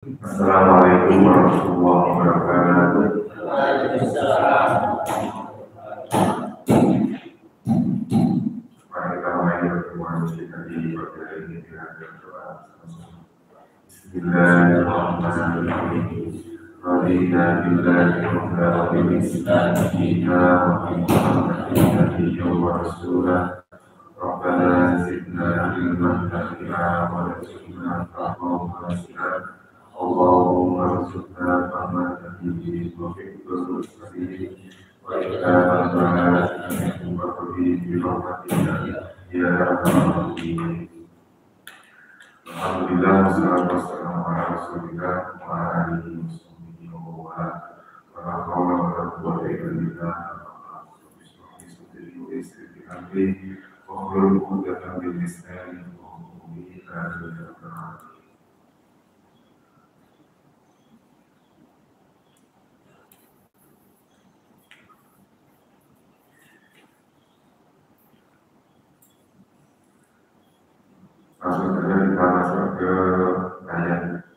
Assalamualaikum warahmatullahi wabarakatuh. Mari kita mulai pertemuan kita di pagi ini dengan berdoa. Bismillahirrahmanirrahim. Radina billahi wa bil islam dina wa bi Muhammadin nabiyyan wa rasulah. Rabbana zidna ilman nafi'a wa rizqna fahman wasi'a. Allahumma arzuqna fahman nafi'i wa fiqhul muslimin wa ikhlas wa qadi bi rahmatika ya arhamar rahimin. Alhamdulillah wassalatu wassalamu ala rasulillah wa ala alihi washabbihi wa man wala. Wa hawla wa la quwwata illa billah. Wahlul 'uqdatam min lisani yafqahu qawli. Langsung saja kita masuk ke ayat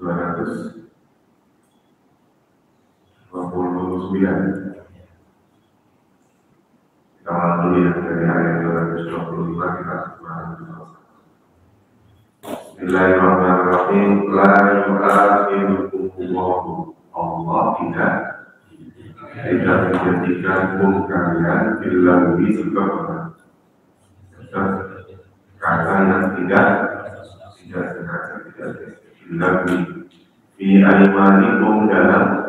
229. Kita mulai dulu ya dari ayat 225 kita selesai. Bismillahirrahmanirrahim. La yu'akhirukumullahu, Allah tidak menjadikan kalian billahi sebagai kata yang tidak sengaja, tidak billahi fi aymanikum, dalam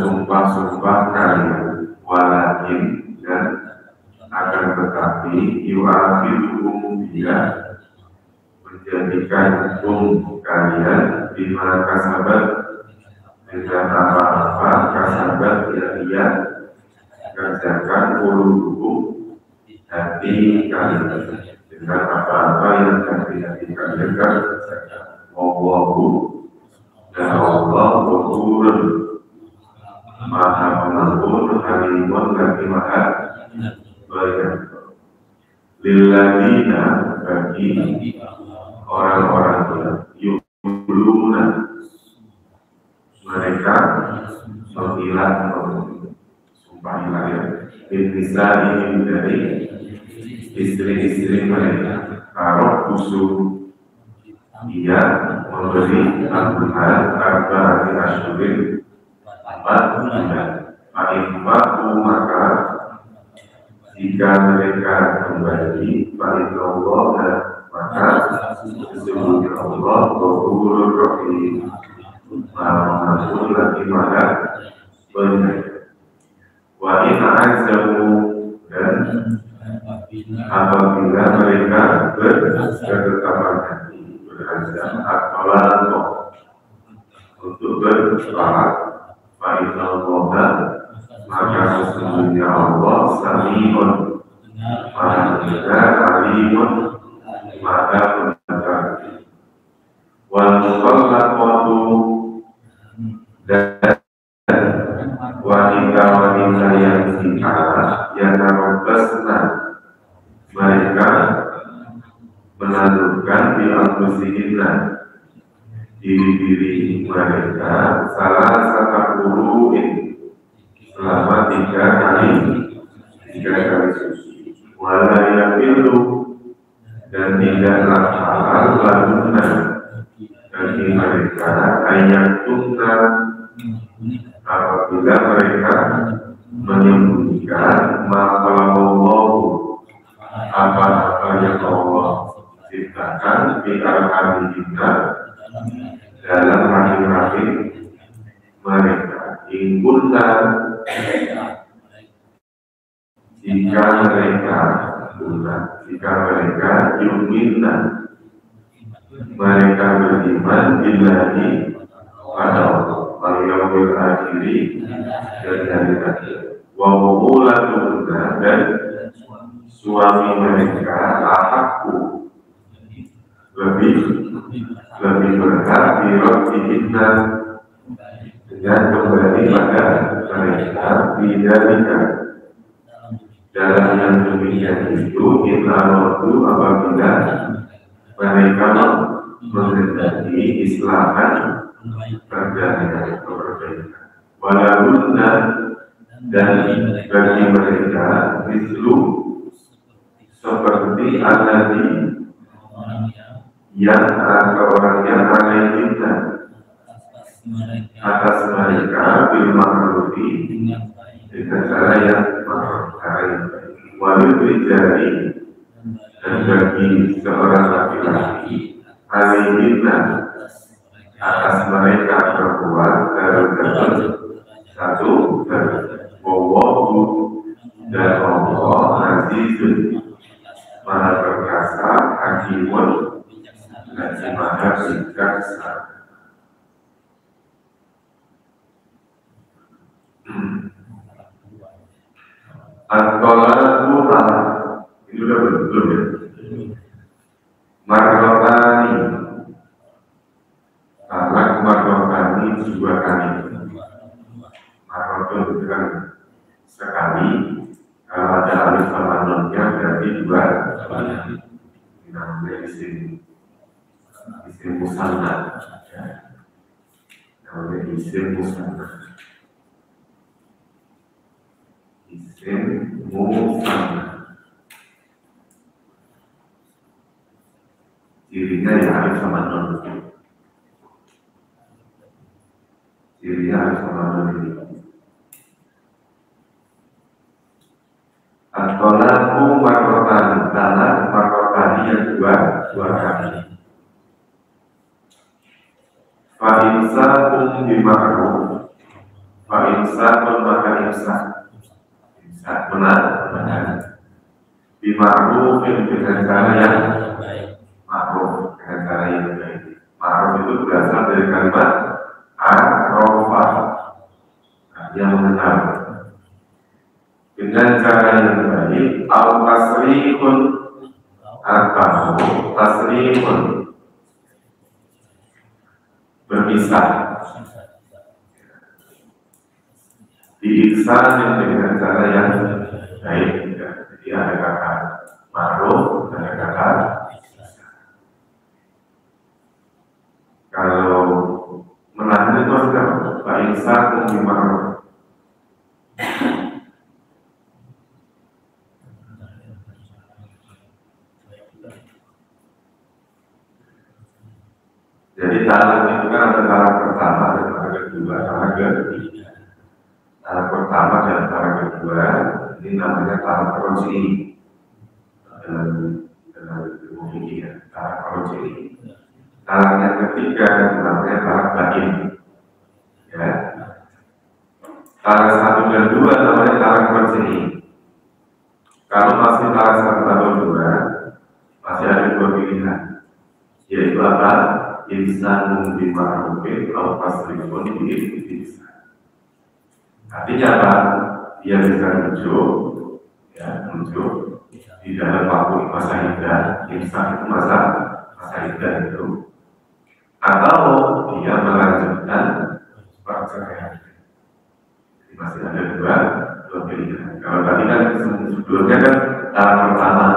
sumpah-sumpah kalian, walakin dan akan tetapi yu'akhirukum, dia menjadikan kalian bima kasabat, dengan apa-apa kasabat yang ia kerjakan, uluhukum, hati kalian, dengan apa-apa yang hati kalian kerjakan. Wallahu, dan Allah ghafurun, Maha Pengampun, Halimun, lagi Maha Penyayang. Lilladzina, bagi orang-orang yang yu'luna, mereka menghilang, sumpah hilang ya, intisari dari istri-istri mereka. Taruh usul, dia memberi aturan arba'ati asyurin, 4 bulan. Fa'imbaku, maka jika mereka kembali, fa'inallah, maka sesungguhnya Allah Ghafurur Rahim, Maha lagi Maha Penyayang. Wa in azamu, dan apabila mereka berketapan hati, berazam atau untuk bersalat, fa'inallah, maka sesungguhnya Allah Sami'un, Maha mendengar, Alimun, Maha mendengar. Wal mutallaqatu, dan wanita-wanita yang zina, yatarabbasna, mereka menandurkan di anfusihinna, diri-diri mereka, salah satu selama 3 kali suci. Wala yaqilu, dan tidaklah halal lahunna, bagi mereka, ayatuna, apabila mereka menyembunyikan maqalallahu, apa-apa yang Allah ciptakan, di al-hamidina, dalam rahim-rahim mereka. Ingkunna, jika mereka yu'minna, mereka beriman billahi, pada Allah, wal yaumil akhiri, dan hari akhir. Wa mu'ulatunna, dan suami mereka ahakku, lebih berhak dirobbihinna, dengan kembali pada mereka, bidalika, dalam yang demikian itu, inna rodu, apabila mereka mengendaki islahan perdamaian perbaikan. Walaupun dan bagi mereka mislu seperti alladzi yang orang yang kita atas mereka bil ma'rufi dengan cara yang baik. Walaupun dijari dan bagi seorang laki-laki alihina atas mereka perempuan terdapat satu wawahu dan Allah azizun maha perkasa hakimun dan maha bijaksana. At-tolak itu udah belum ya? Marrotani talak marrotani dua kali. Marrotun itu kan sekali. Kalau ada alif sama nunnya berarti dua kali. Namanya isim musanna. Namanya isim musanna. Isim musanna. Cirinya ya alif sama nun. Cirinya alif sama nun ini. At-tolaku marrotani, talak marrotani yang dua kali. Fa'imsakun bima'ruf, fa'imsakun maka imsak benar bima'rufin dengan cara yang ma'ruf, dengan cara yang baik. Ma'ruf itu berasal dari kalimat arrofa, yang mengenal. Dengan cara yang baik, al-tasrihun atau tasrihun berpisah, diiksanin dengan cara yang baik. Jadi ada kata ma'ruf, ada kata kalau menahan itu harus ba'iksakum bima'ruf. Jadi talak itu kan ada talak pertama dan talak kedua, talak ketiga. Talak pertama dan talak kedua ini namanya talak roji. Dalam ilmu ya, talak roji. Talak yang ketiga namanya talak bain. Ya. Talak 1 dan 2 namanya talak roji. Kalau masih talak 1 atau 2 masih ada dua pilihan, yaitu apa? Insan bima'rufin atau tasrifun bi'ihsan. Artinya apa? Dia bisa muncul di dalam waktu masa iddah. Insan itu masa iddah itu, atau dia melanjutkan perceraian. Jadi masih ada dua pilihan. Kalau tadi kan sebelumnya kan tahap pertama,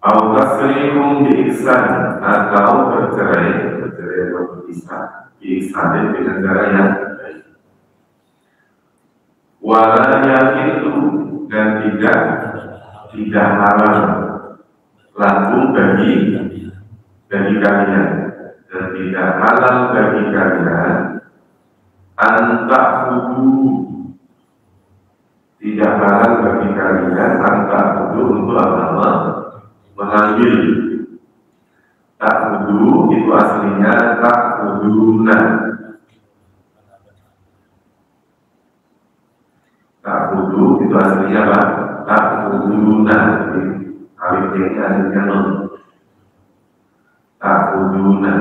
tasrihum bi'ihsan, atau bercerai berpisah bi'ihsan dengan cara yang baik. Wala yakitu, dan tidak halal laku bagi kalian, dan tidak halal bagi kalian anta'khudhu, tidak halal bagi kalian anta'khudhu untuk agama mengambil. Ta'khudhu itu aslinya ta'khuduna. Ta'khudhu itu aslinya apa? Ta'khuduna. Alif ini aslinya nun. Ta'khuduna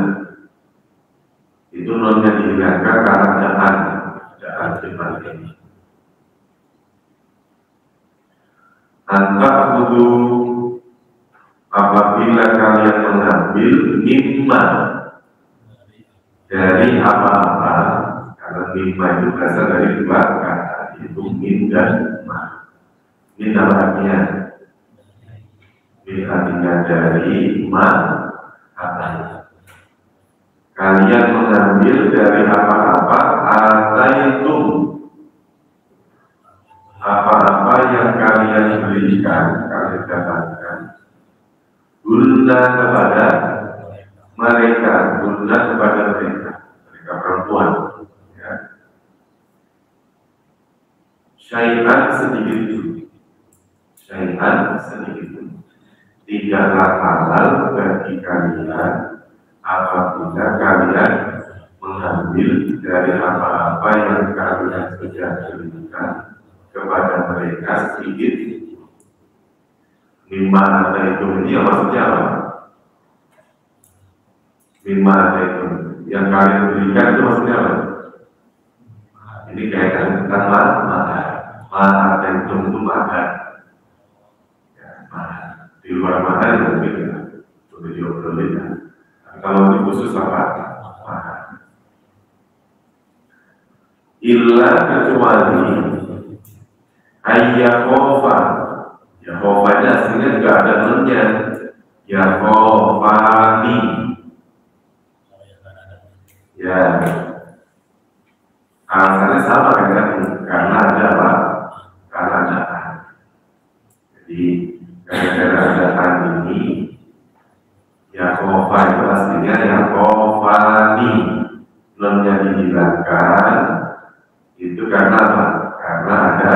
itu nunnya dihilangkan karena ada sifat ini. Ta'khudhu, apabila kalian mengambil mimma dari apa-apa, karena mimma itu berasal dari dua kata, yaitu min dan ma. Min artinya min Ini artinya dari apa? Kalian mengambil dari apa-apa ataitum, apa-apa yang kalian berikan, kalian dapatkan. Guna kepada mereka, guna kepada mereka perempuan. Ya. Syai'an sedikit itu, syai'an sedikit itu. Tidaklah halal bagi kalian apabila kalian mengambil dari apa-apa yang kalian sudah berikan kepada mereka sedikit. Mimma ataitum ini ya maksudnya apa? Mimma ataitum yang kalian berikan itu maksudnya apa? Ini kaitan tentang mahar. Mahar ataitum itu mahar. Ya, mahar. Di luar mahar itu beda. Sudah diobrolin ya. Kalau ini khusus apa? Mahar. Illa kecuali ayyakofa. Yahovahnya aslinya juga ada nunnya. Yahovani. Ya. Alasannya sama kan? Karena ada apa? Karena ada an. Jadi gara-gara ada an ini, Yahovah itu aslinya Yahovani. Nunnya dihilangkan. Itu karena apa? Karena ada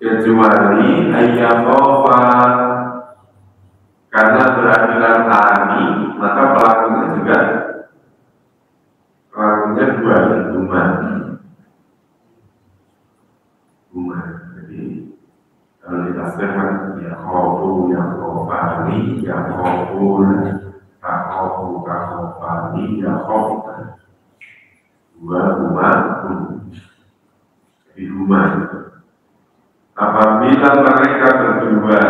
kecuali ayyahofa, karena berakhiran ani, maka pelakunya juga dua, guma. Jadi kalau ditasbihkan yakhofu, yakhofani, yakhofun, kakhofu, kakhofani, yakhofan. Dua guma. Jadi guma. Apabila mereka berdua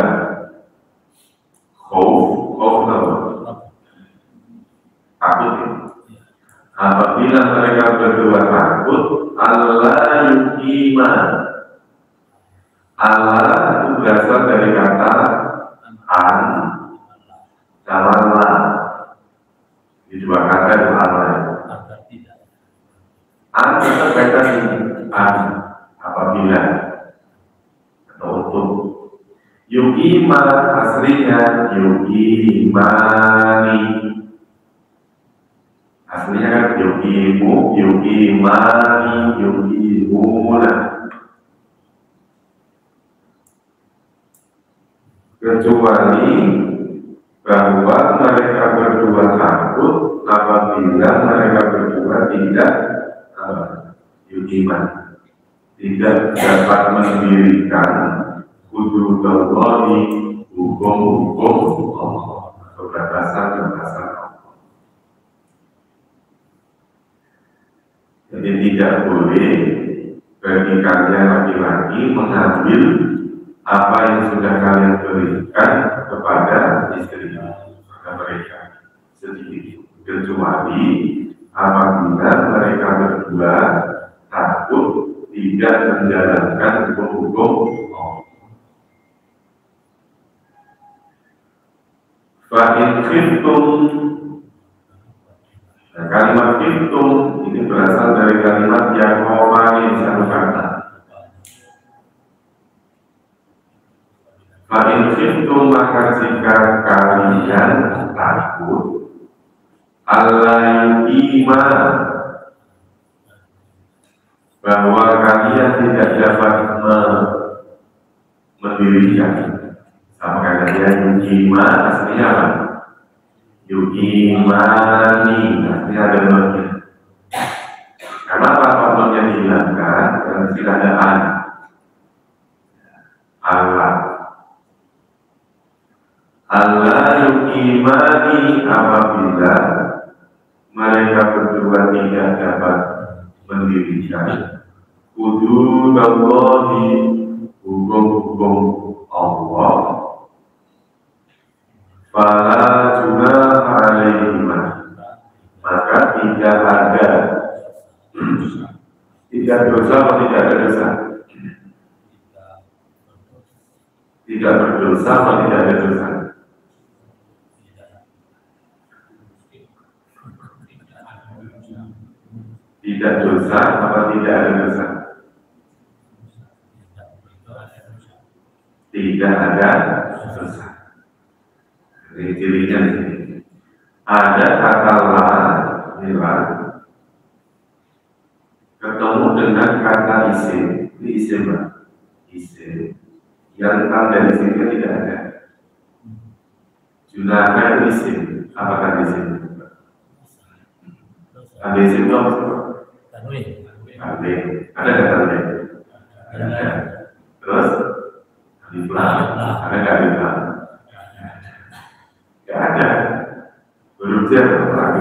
takut ya. Apabila mereka berdua takut, Allah yukima. Allah itu berasal dari kata an sama la. Di dua kata itu Allah. An itu kata ini an apabila. Untuk yukima aslinya yukimani, aslinya kan yukimu, yukimani, yukimuna. Kecuali bahwa mereka berdua takut apabila mereka berdua tidak yukiman, tidak dapat mendirikan hududallahi, hukum-hukum Allah atau batasan-batasan Allah. Jadi tidak boleh bagi kalian laki-laki mengambil apa yang sudah kalian berikan kepada istri kepada mereka sedikit, kecuali apabila mereka berdua takut tidak menjalankan hukum-hukum Allah. Fa'in khiftum. Nah, kalimat khiftum ini berasal dari kalimat yang khofani, satu kata. Fa'in khiftum, maka jika kalian takut Allah yukima, bahwa kalian tidak dapat mendirikan, sama kalian yukima aslinya apa? Yukimani aslinya ada nunnya. Kenapa nunnya dihilangkan? Karena tidak ada an. Allah yukimani apabila mereka berdua tidak dapat mendirikan hududallahi, hukum-hukum Allah, fala junaha alaihima, maka tidak ada dosa atau tidak ada dosa. Tidak berdosa atau tidak ada dosa? Tidak dosa atau tidak ada dosa? Tidak ada dosa. Ini cirinya ini. Ada kata la, ketemu dengan kata isim. Ini isim, Pak. Isim. Yang tanda isimnya tidak ada. Junaka itu isim. Apakah isim? Ada isim itu apa? Ada kata tanwin? Ada. Terus? Alif-lam. Ada nggak alif-lam? Nggak ada. Huruf jar,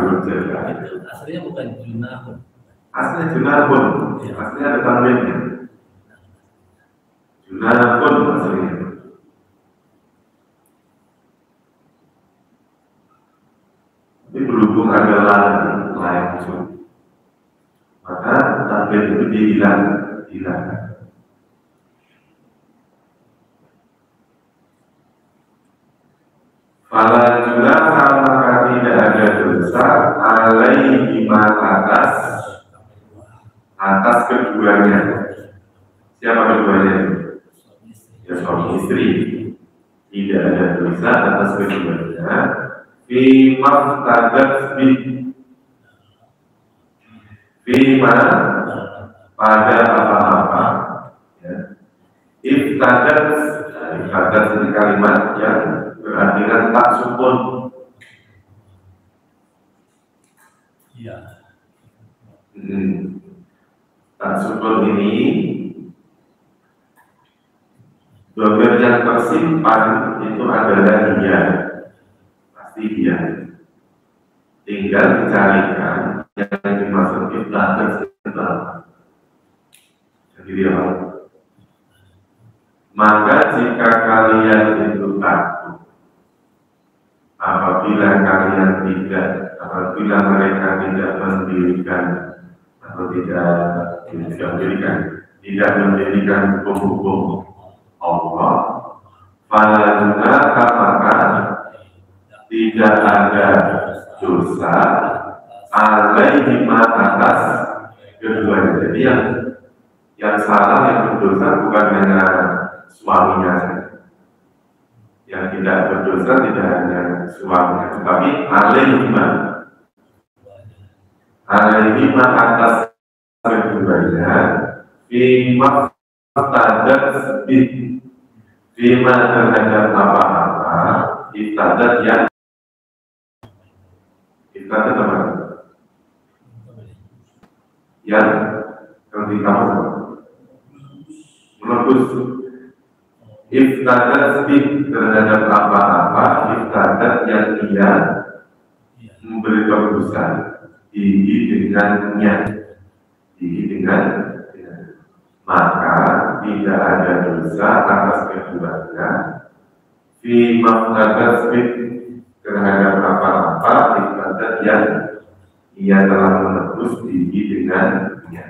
huruf jar. Itu aslinya bukan junahun. Aslinya junahun. Aslinya ada tanwinnya. Junahun aslinya. Ini berhubung ada lain muncul, maka tanwin itu dihilang. Fala junaha maka tidak ada dosa alaihi atas keduanya. Siapa keduanya? Ya suami istri. Tidak ada dosa atas keduanya. Fi maftadat Fima pada apa-apa ya. Iftadat ini kalimat yang berartikan tak sukun. Iya. Tak sukun ini dhamir yang tersimpan itu adalah dia. Pasti dia. Tinggal dicarikan yang dimaksud iftadat itu apa. Jadi dia maka jika kalian itu takut, apabila mereka tidak mendirikan atau tidak mendirikan hukum Allah, pada junaha maka tidak ada dosa alaihi atas keduanya. Jadi yang salah, yang berdosa bukan hanya suaminya saja. Yang tidak berdosa tidak hanya suaminya, tetapi alaihi atas keduanya. Fima tadat fima terhadap apa-apa iftadat yang iftadat apa? Yang ketika menebus iftadat terhadap apa-apa iftadat yang dia memberi tebusan dengan maka tidak ada dosa atas keduanya fi maftadat terhadap apa-apa iftadat yang ia telah menebus dengannya.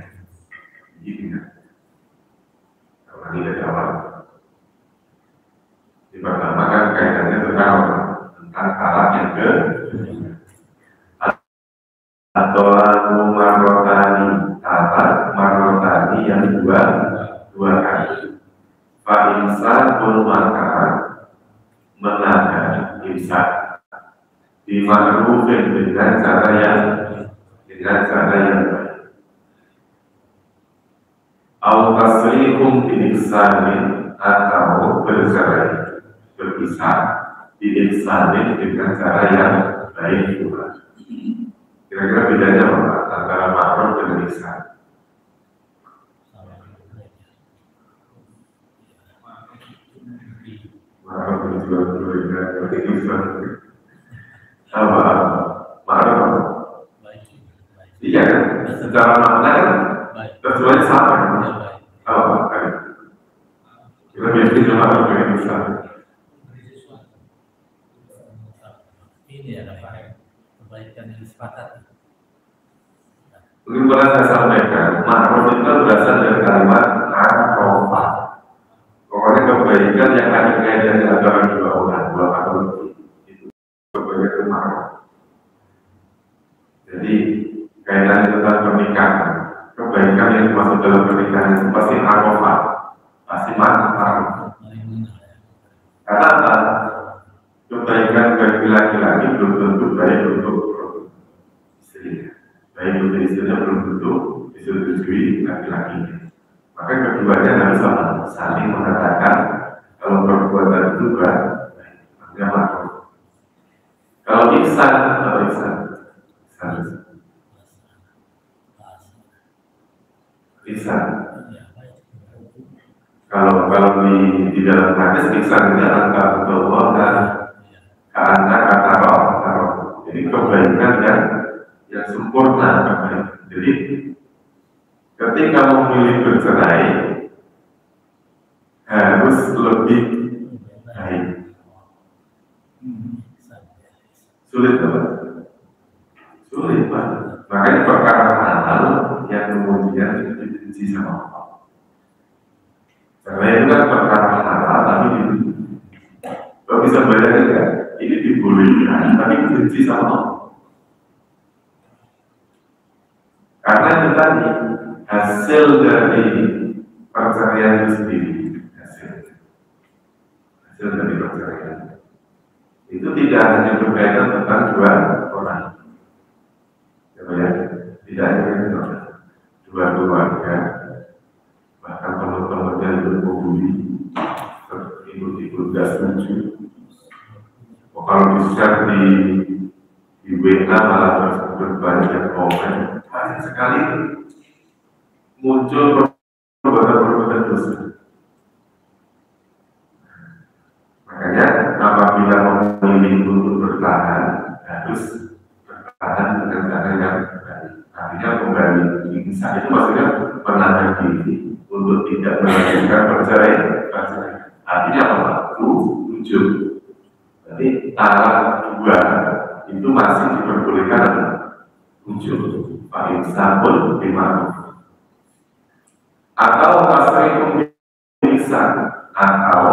Kalau ini dari awal. Di pertama kan kaitannya tentang talak yang ke atau marotani yang dua kali. Pak insan pun maka menahan insan dima'rufin dengan cara yang baik. Au tasrihum bi-ihsanin atau berpisah bi-ihsanin dengan cara yang baik juga. Kira-kira bedanya apa antara ma'ruf dan ihsan? Ma'ruf itu apa? Ma'ruf apa? Iya kan? Secara makna kan keduanya sama kan? Apa? Kita biasanya ma'ruf dengan ihsan. Ini ya Pak, kebaikan yang sepakat. Mungkin pernah saya sampaikan, ma'ruf itu berasal dari kalimat ma'rofa. Pokoknya kebaikan yang ada Karena apa? Kebaikan bagi laki-laki belum tentu baik untuk istrinya. Baik untuk istrinya belum tentu disetujui laki-lakinya. Maka keduanya harus sama, saling mengatakan kalau perbuatan itu baik, makanya makruh. Kalau ihsan atau ihsan, ihsan. Kalau di dalam hadis ihsannya antara Allah dan anak kata roh. Jadi kebaikan yang sempurna kebaikan. Jadi ketika memilih bercerai harus lebih baik. Sulit banget. Sulit banget. Makanya perkara halal yang kemudian dibenci sama Allah. Karena itu kan perkara halal tapi dibenci. Kalau bisa bayangin kan, ini dibolehkan tapi dibenci sama Allah. Karena itu tadi hasil dari perceraian itu sendiri, hasil dari perceraian itu tidak hanya berkaitan tentang dua orang, tidak hanya dua keluarga, bahkan teman-temannya itu membuli, ikut gas setuju. Kalau di-share di WA malah berbanyak komen, banyak sekali muncul perbuatan dosa. Makanya apabila memilih untuk bertahan harus bertahan dengan cara yang baik. Artinya kembali insya itu maksudnya menahan diri untuk tidak melakukan perceraian. Artinya apa? Tujuh. Jadi talak dua itu masih diperbolehkan tujuh. Pak Insabul 5. Atau masih bisa atau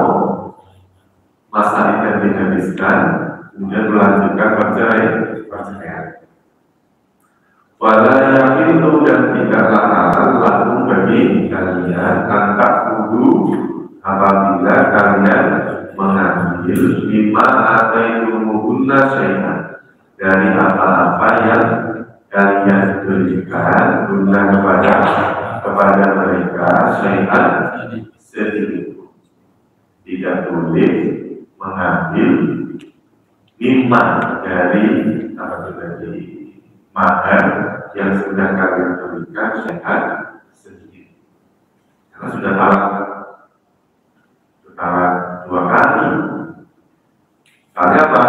masa idah dihabiskan kemudian melanjutkan perceraian. Wala yakin dan tidaklah halal lalu bagi kalian antak kudu apabila kalian mengambil lima ataitumuhunna syai'an dari apa-apa yang kalian berikan guna kepada mereka syai'an sedikit. Tidak boleh mengambil lima dari mahar yang sudah kalian berikan syai'an sedikit. Karena sudah talak dua kali. Karena apa?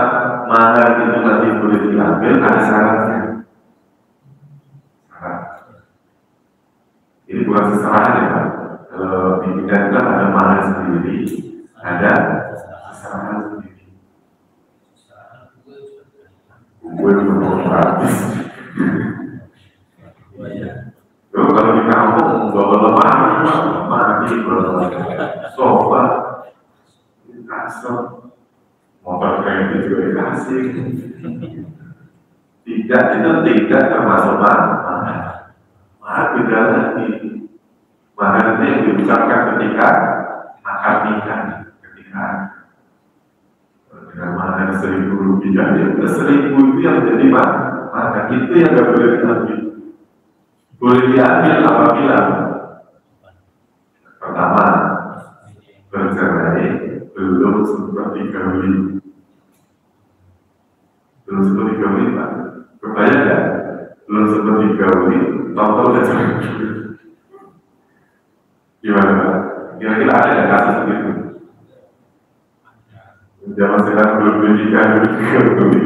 Mahar itu nanti boleh diambil ada syaratnya. Ini bukan seserahan ya Pak. Kalau di bidang itu ada mahar sendiri, ada seserahan sendiri. Gue belum habis. Lalu kalau di kampung bawa lemari sofa, kasur, motor kayak juga dikasih. Tidak, itu tidak termasuk mahar. Mahar beda lagi. Mahar itu yang diucapkan ketika akad nikah, ketika dengan mahar 1.000 rupiah, ya 1.000 itu yang menjadi mahar, itu yang tidak boleh diambil. Boleh diambil apabila pertama bercerai belum sempat dikawin. Belum sempat dikawin Pak. Kebayang nggak? Belum sempat dikawin, tahu-tahu udah cerai. Gimana Pak? Kira-kira ada nggak kasus begitu? Zaman sekarang belum menikah, belum dikawin.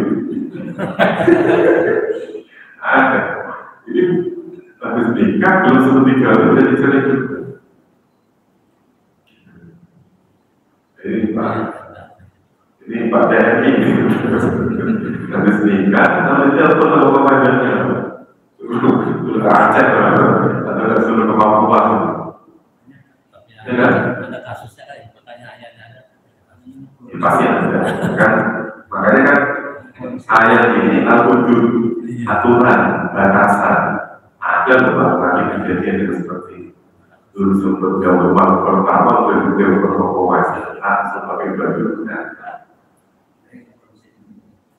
Ada. Ini habis nikah belum sempat dikawin udah dicerai juga. Ini Pak TNI habis nikah, namanya telepon sama komandannya suruh Aceh atau suruh ke Papua. Tapi ada kasusnya kan, pertanyaannya ada. Pasti ada kan, makanya kan ayat ini al-hudud, aturan, batasan ada beberapa lagi kejadian yang seperti ini. dulu sempat jauh pertama berdua berpromasi sebagai baju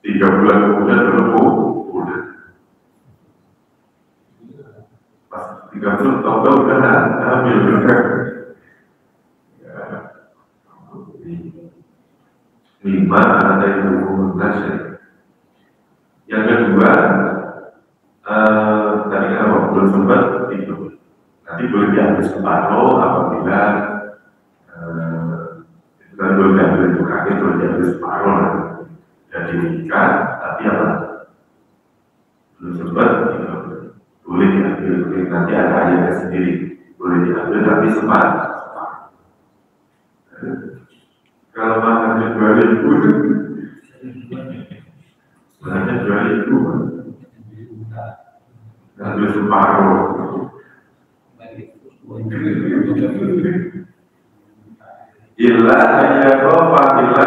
3 bulan kemudian udah pas 3 bulan tahu-tahu udah hamil lima ada yang nasib. Yang kedua tadi kan belum sempat itu nanti boleh diambil separuh apabila itu kan boleh diambil itu kaki boleh diambil separuh jadi nikah tapi apa belum sempat itu boleh diambil nanti ada ayatnya sendiri boleh diambil tapi separuh. Kalau makannya 2.000 sebenarnya 2.000 ambil separuh illa ayyakofa bila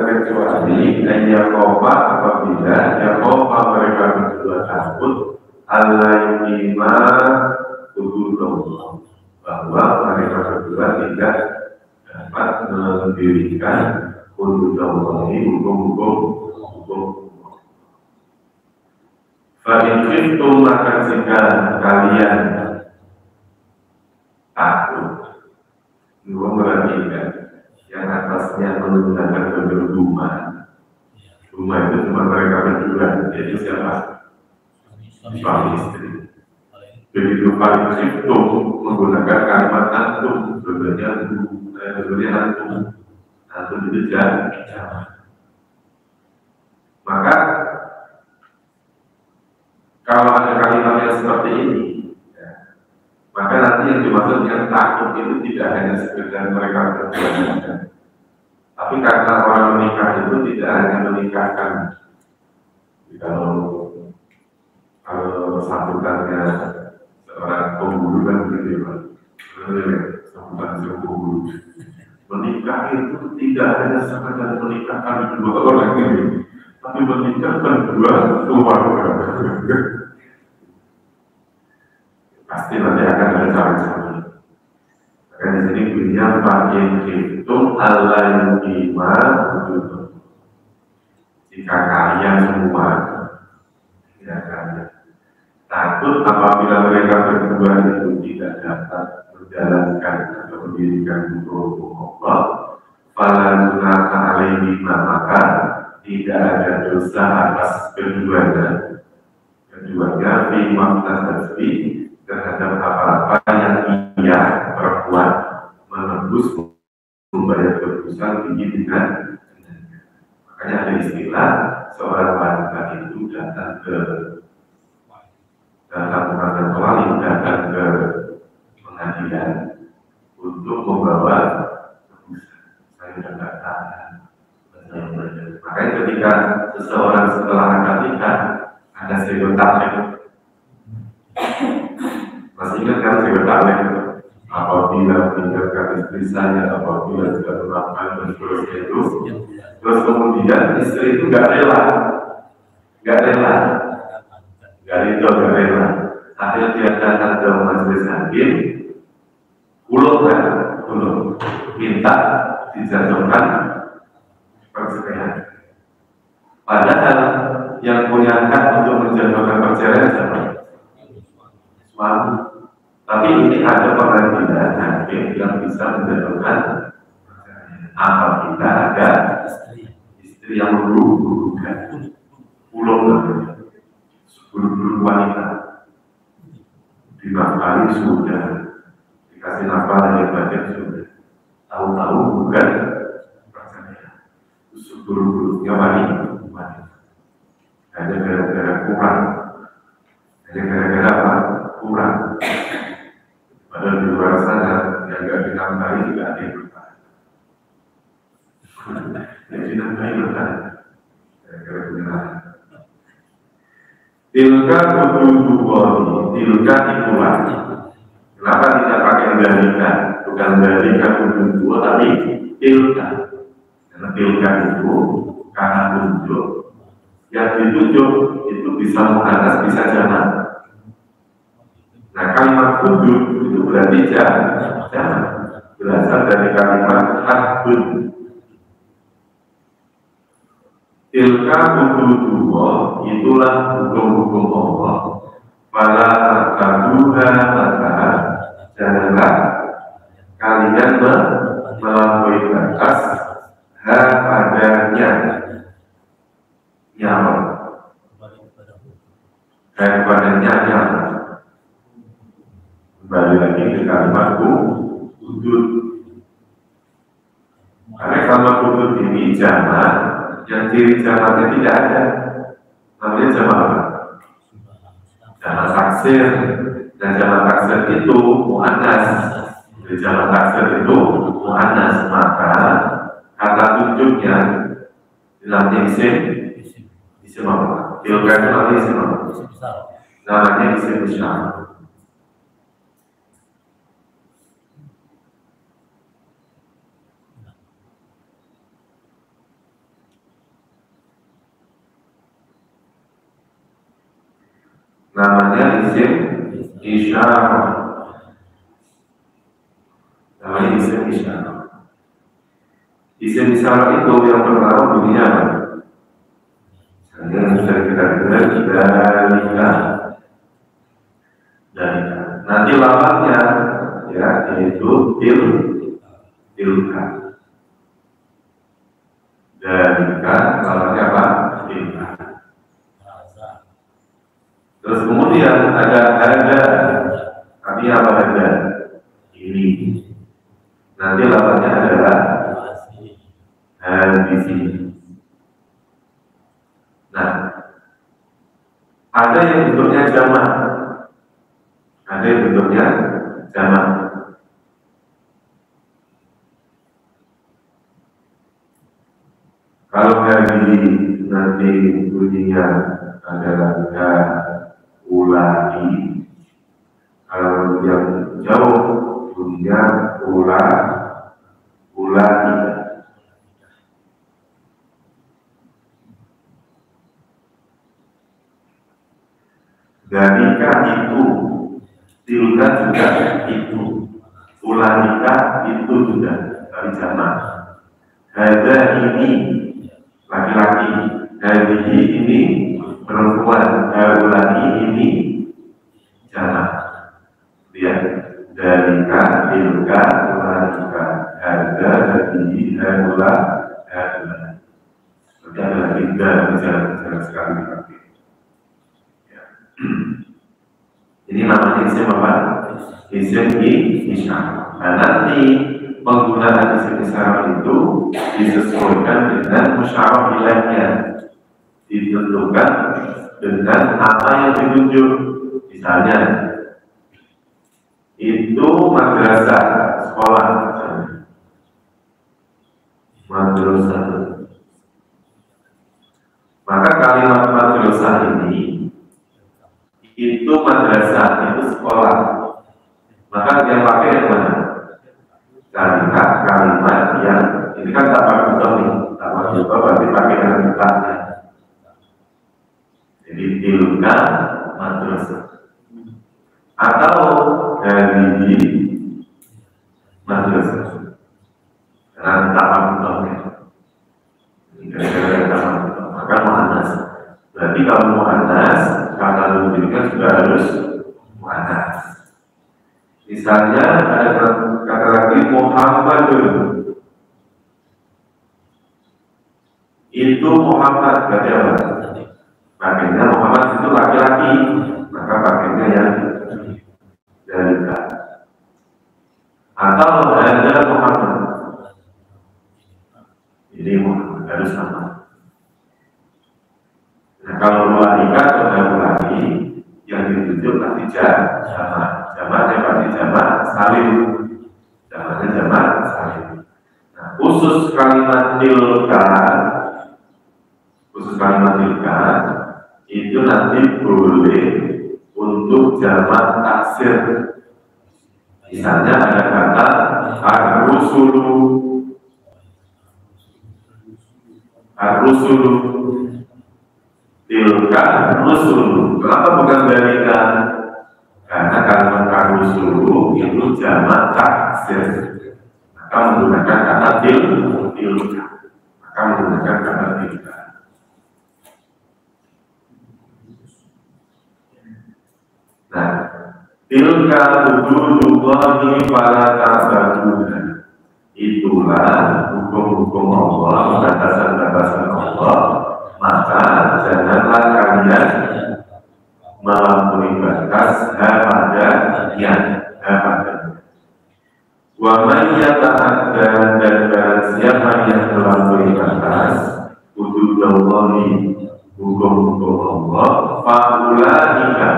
kecuali ayyakofa apabila ayyakofa mereka berdua takut alaihima hududullah bahwa mereka berdua tidak dapat mendirikan hududullah hukum Fa'in khiftum maka jika kalian takut dua merhatikan yang atasnya menggunakan bentuk rumah itu cuma mereka berdua jadi siapa? Suami istri begitu fa'in khiftum menggunakan kalimat antum sebenarnya antum itu jangan maka kalau ada kalimat yang seperti ini, ya, maka nanti yang dimaksud dengan takut itu tidak hanya sekedar mereka berdua, tapi karena orang menikah itu tidak hanya menikahkan. Kalau sambutannya seorang pemburu kan begitu, sambutan seorang pemburu. Menikah itu tidak hanya sekedar menikahkan dua orang ini, tapi menikahkan dua keluarga. Pasti nanti akan ada cara-cara. Maka di sini bunyinya pakai hitung Allah lima betul. Jika kalian semua tidak kalian takut apabila mereka berdua itu tidak dapat menjalankan atau mendirikan hukum Allah, fala junaka alaihima maka tidak ada dosa atas keduanya fi makna tasbih terhadap apa-apa yang ia perbuat menembus membayar tebusan tinggi dengan makanya ada istilah seorang wanita itu datang ke pengadilan untuk membawa tebusan saya sudah tidak tahan. Makanya ketika seseorang setelah akad nikah ada sebuah taklek. Masih ingat kan sebuah taklek? Apabila meninggalkan istri saya, apabila tidak melakukan dan seterusnya itu, terus kemudian istri itu nggak rela. Akhirnya dia datang ke majelis hakim, minta dijatuhkan perceraian. Padahal yang punya hak untuk menjatuhkan perceraian siapa? Suami. Tapi ini ada pengadilan hakim yang bisa menjatuhkan perceraian apabila ada istri yang menggugat, sepuluh wanita dinafkahi sudah, dikasih nafkah yang banyak sudah, tahu-tahu bukan perceraian. Seluruh-seluruhnya wanita hanya gara-gara kurang kurang padahal di luar sana yang gak dinamai juga ada yang bertahan yang dinamai bertahan gara-gara benar tilka kududuwani tilka itulah kenapa tidak pakai dalika bukan dalika kududuwa tapi tilka karena tilka itu karena tunjuk yang ditunjuk itu bisa muannas bisa jamak. Nah kalimat tunjuk itu berarti jamak, berasal dari kalimat hadun. Tilka hududullah, itulah hukum-hukum Allah. Fala ta'taduha, maka janganlah kalian melampaui batas padanya. Nyawa kepadanya nyawa. Kembali lagi ke kalimat hudud. Karena kalimat hudud ini jamak, yang ciri jamaknya tidak ada. Namanya jamak apa? Jamak taksir. Dan jamak taksir itu muannas. Jadi jamak taksir itu muannas, maka kata tunjuknya namanya isim apa? Tilka itu namanya isim apa? Namanya isim isyarah. Namanya isim isyarah. Namanya isim isyarah. Isim isyarah itu yang pertama bunyinya apa? Yang sudah kita dengar dalika. Nanti lawannya ya yaitu tilka. Dalika lawannya apa? Tilka. Terus kemudian ada artinya apa ada? Ini. Nanti lawannya adalah di sini. Nah, ada yang bentuknya jamak, ada yang bentuknya jamak. Kalau hari nanti bunyinya adalah ulai, kalau yang jauh bunyinya ulai. Dalika itu, tilka juga itu, ulaika itu juga dari jamak. Hada ini laki-laki, hadihi ini perempuan, ulai ini jamak. Lihat, dalika, tilka, ulaika, hada, hadihi, ula. Berarti ada tiga jalan sekali dipakai. Ini namanya isim apa? Isim isyarah. Nah, nanti penggunaan isim isyarah itu disesuaikan dengan musyarah ilaihnya, ditentukan dengan apa yang ditunjuk. Misalnya itu madrasah, sekolah, madrasah. Maka kalimat madrasah ini itu madrasah, itu sekolah. Maka yang pakai yang mana? Kalimat yang ini kan tak pakai betul nih, tak pakai betul berarti pakai dengan betahnya. Jadi tilka madrasah atau dari madrasah. Karena tak pakai betulnya. Maka muannas. Berarti kalau muannas kata tunjuknya juga harus muannas. Misalnya ada kata lagi Muhammadun. Itu Muhammad berarti apa? Pakainya Muhammad itu laki-laki, maka pakainya yang dalika. Atau ada Muhammad. Jadi Muhammad harus sama. Nah, kalau ulaika atau ulai yang ditunjuk nanti jamaknya pasti jamak salim. Jamaknya jamak salim. Nah, khusus kalimat tilka itu nanti boleh untuk jamak taksir. Misalnya ada kata ar-rusulu. Tilka rusul. Kenapa bukan dalika? Karena kalimat al-usulu itu jamak taksir, maka menggunakan kata tilka, maka menggunakan kata tilka. Nah, tilka hududullahi fala ta'taduha. Itulah hukum-hukum Allah, batasan-batasan Allah, maka janganlah kalian melampaui batas padanya. Wa man yata'adda, dan barang siapa yang melampaui batas hududullahi, hukum-hukum Allah, fa'ulaika,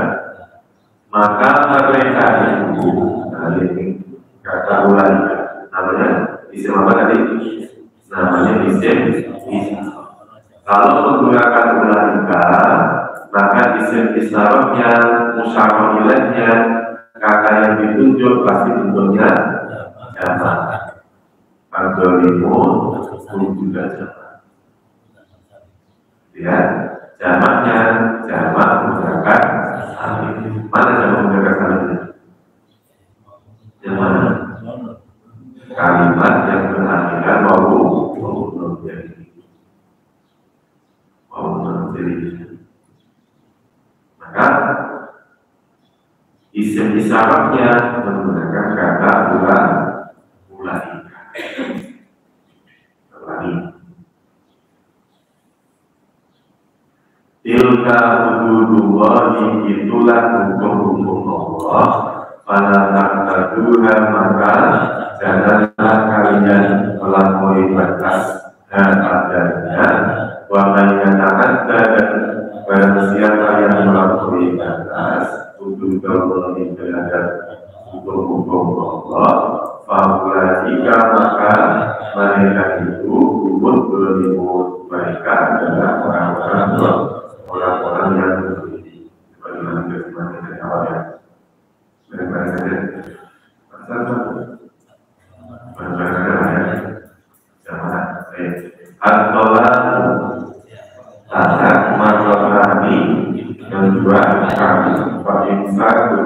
maka mereka itu, nah ini kata ulaika, namanya isim apa tadi? Namanya isim. Kalau menggunakan ulaika, maka isim isyaratnya, musyawarah ilahnya, kata yang ditunjuk pasti bentuknya jamak. Al-Zalimun juga jamak. Ya, jamaknya jamak menggunakan alif. Mana jamak menggunakan alif? Yang mana? Kalimat yang berakhiran wawu jadi. Maka isim isyaratnya menggunakan kata ulaika. Tilka hududullahi, itulah hukum-hukum Allah, fala ta'taduha, maka janganlah kalian melampaui batas padanya. Wa man yata'adda, dan barang siapa yang melampaui batas hududullahi terhadap hukum-hukum Allah, fa'ulaika, maka mereka itu humul zalimun, mereka adalah orang-orang yang berzina. Bagaimana bagaimana dari awal ya? Bagaimana saja? Bagaimana ya? Jangan Al-Tolak Tahat Marwani yang dua kali Fa'in satu,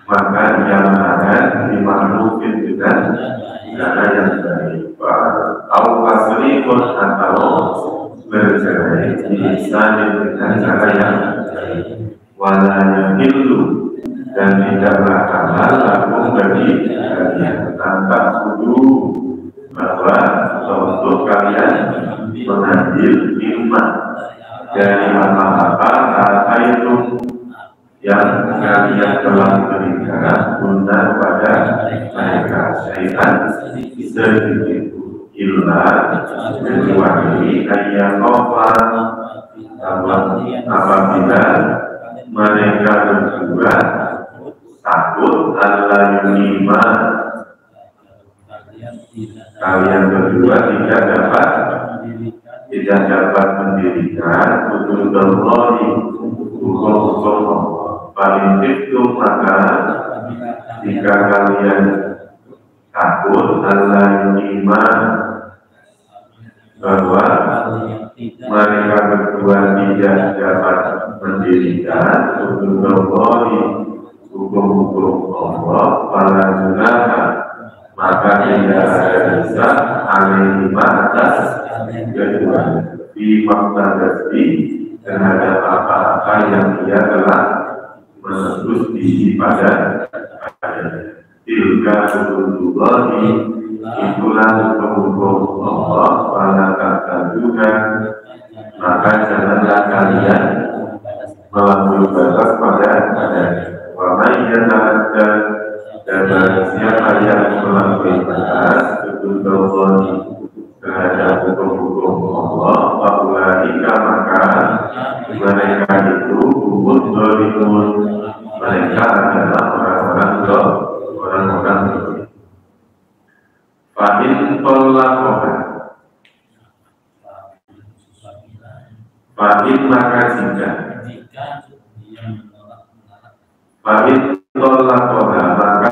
maka yang ada dimaklumin dengan cara yang baik. Atau asrikun, atau bercerai diisani dengan cara yang baik. Walanya hilu, dan tidaklah halal lakum bagi kalian tanpa kudu bahwa untuk kalian mengambil ilmu dari apa itu yang kalian telah berikan guna pada mereka, syaitan sedikit illa kecuali ayat apabila mereka berdua takut Allah yunima, kalian berdua tidak dapat mendirikan hududullahi, hukum-hukum Allah. Paling itu, maka jika kalian takut Allah yunima, bahwa mereka berdua tidak dapat mendirikan hududullahi, hukum-hukum Allah, pada junaha, maka tidak ada bisa alaihi atas kedua di maktadati terhadap apa-apa yang dia telah menembus diri pada tilka hududullahi, itulah hukum-hukum Allah, pada ta'taduha, maka janganlah kalian melampaui batas padanya. Wa man yata'adda, dan siapa yang melampaui batas hududullahi terhadap hukum-hukum Allah, fa'ulaika, maka mereka itu humul zalimun, mereka adalah orang-orang zalim. Fa'in tolakoha, fa'in maka jika fa'in tolakoha, maka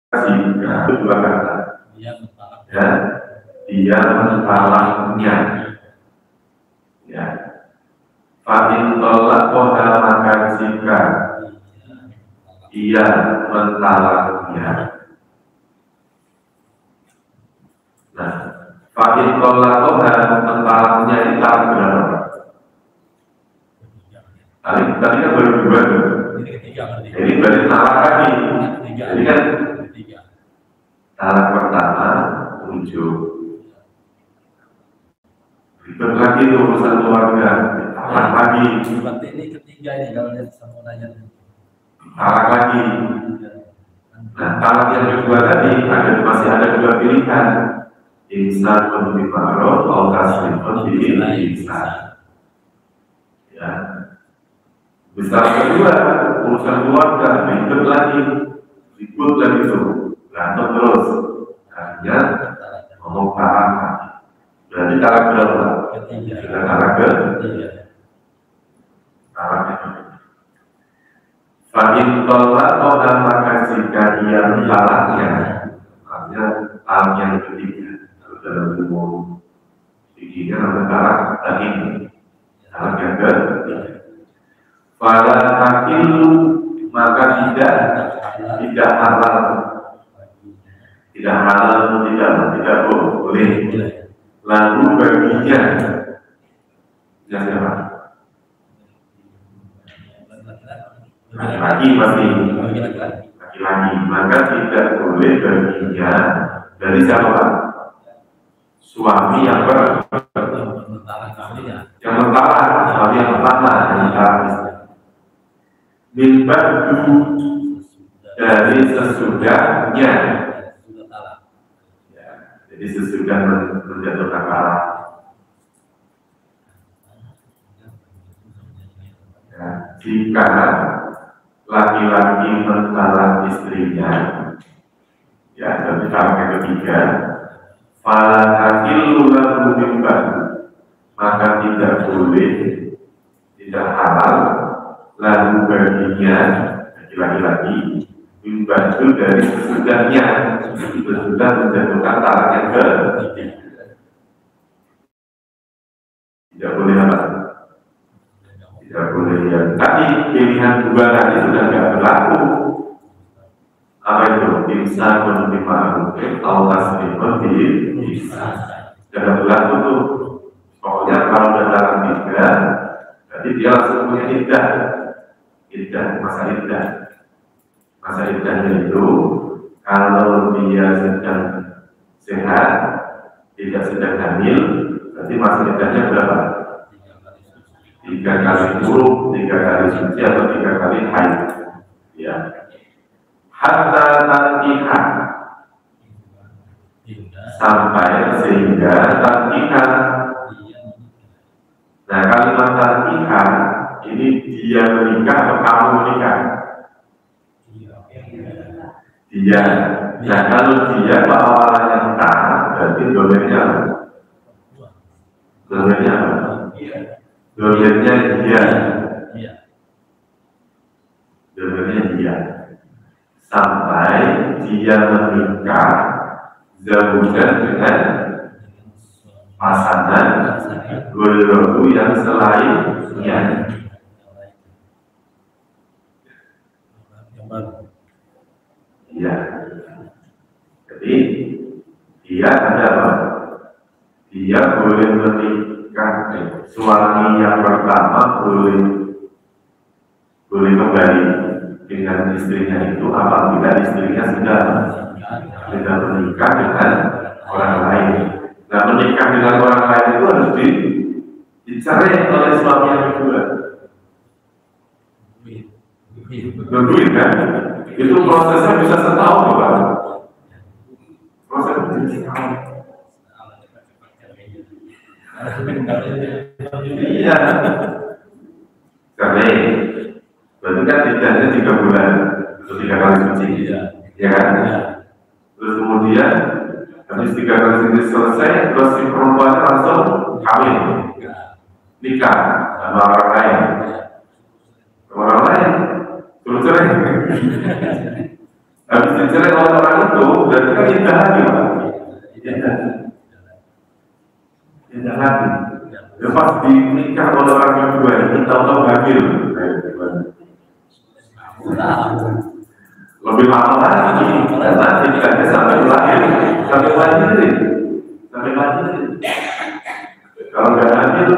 jika dua kata ya, dia mentalaknya ya, Fa'in tolak koha maka jika ia mentalaknya. Nah, fa'in tolak koha mentalaknya ini talak berapa? Tadi kan baru dua tuh. Ini berarti talak lagi. Jadi kan talak pertama 7. Ribet lagi tuh urusan keluarga. Talak lagi. Seperti ini ketiga ini kalau lihat sama nanya. Talak lagi. Nah, talak yang kedua tadi masih ada dua pilihan. Insan bil ma'ruf atau tasrifun bil ihsan. Ya. Besar kedua urusan keluarga ribet lagi tuh, berantem terus. Akhirnya ngomong talak. Berarti talak berapa? Sudah talak ketiga. Fa'in tolak koha maka jika ia mentalaknya, artinya talak yang ketiga. Dalam ilmu fikihnya namanya talak tadi, talak yang ketiga. Pada hakilu maka tidak halal, tidak boleh. Lalu baginya, siapa? Laki-laki pasti, laki-laki. Maka tidak boleh baginya dari siapa? Suami yang mentara, suami yang pertama Minbadu dari sesudahnya. Ya, jadi sesudah menjatuhkan talak. Ya, jika laki-laki mentalak istrinya, ya, jadi talak yang ketiga, fala hakilu lahu minbadu, maka tidak boleh, tidak halal lalu baginya laki-laki minbadu dari sesudahnya, sesudah menjatuhkan talak yang ketiga. Tidak boleh apa? Tidak boleh ya. Tadi pilihan dua tadi sudah tidak berlaku. Apa itu? Insan bil ma'ruf atau tasrifun bil ihsan. Tidak berlaku tuh. Pokoknya kalau sudah dalam tiga, berarti dia langsung punya iddah. Masa iddahnya itu kalau dia sedang sehat, tidak sedang hamil, berarti masa iddahnya berapa? 3 kali buruk, 3 kali suci atau 3 kali haid. Ya. Hatta tankihan, sampai sehingga tankihan. Nah, kalimat tankihan ini dia menikah atau kamu menikah? Dia. Nah, kalau dia awalannya tak, berarti domennya apa? Domennya dia. Sampai dia menikah zawujan dengan pasangan guru yang selainnya. Iya. Jadi dia ada apa? Dia boleh menikah, suami yang pertama boleh kembali dengan istrinya itu apabila istrinya sudah menikah dengan orang lain. Nah, menikah dengan orang lain itu harus dicerai oleh suami yang kedua. Duit kan? Itu prosesnya bisa setahun, Pak. Prosesnya bisa setahun. Iya. Cerai. Berarti kan tidaknya 3 bulan atau 3 kali suci, ya kan? Terus kemudian habis 3 kali suci selesai, terus si perempuannya langsung kawin, nikah sama orang lain, terus cerai. Habis dicerai oleh orang itu, berarti kan iddah lagi, Pak. Iddah lagi. Lepas dinikah oleh orang kedua ini, kita tahu hamil, lebih lama lagi, karena tidaknya sampai lahir, sampai lahir. Kalau nggak hamil,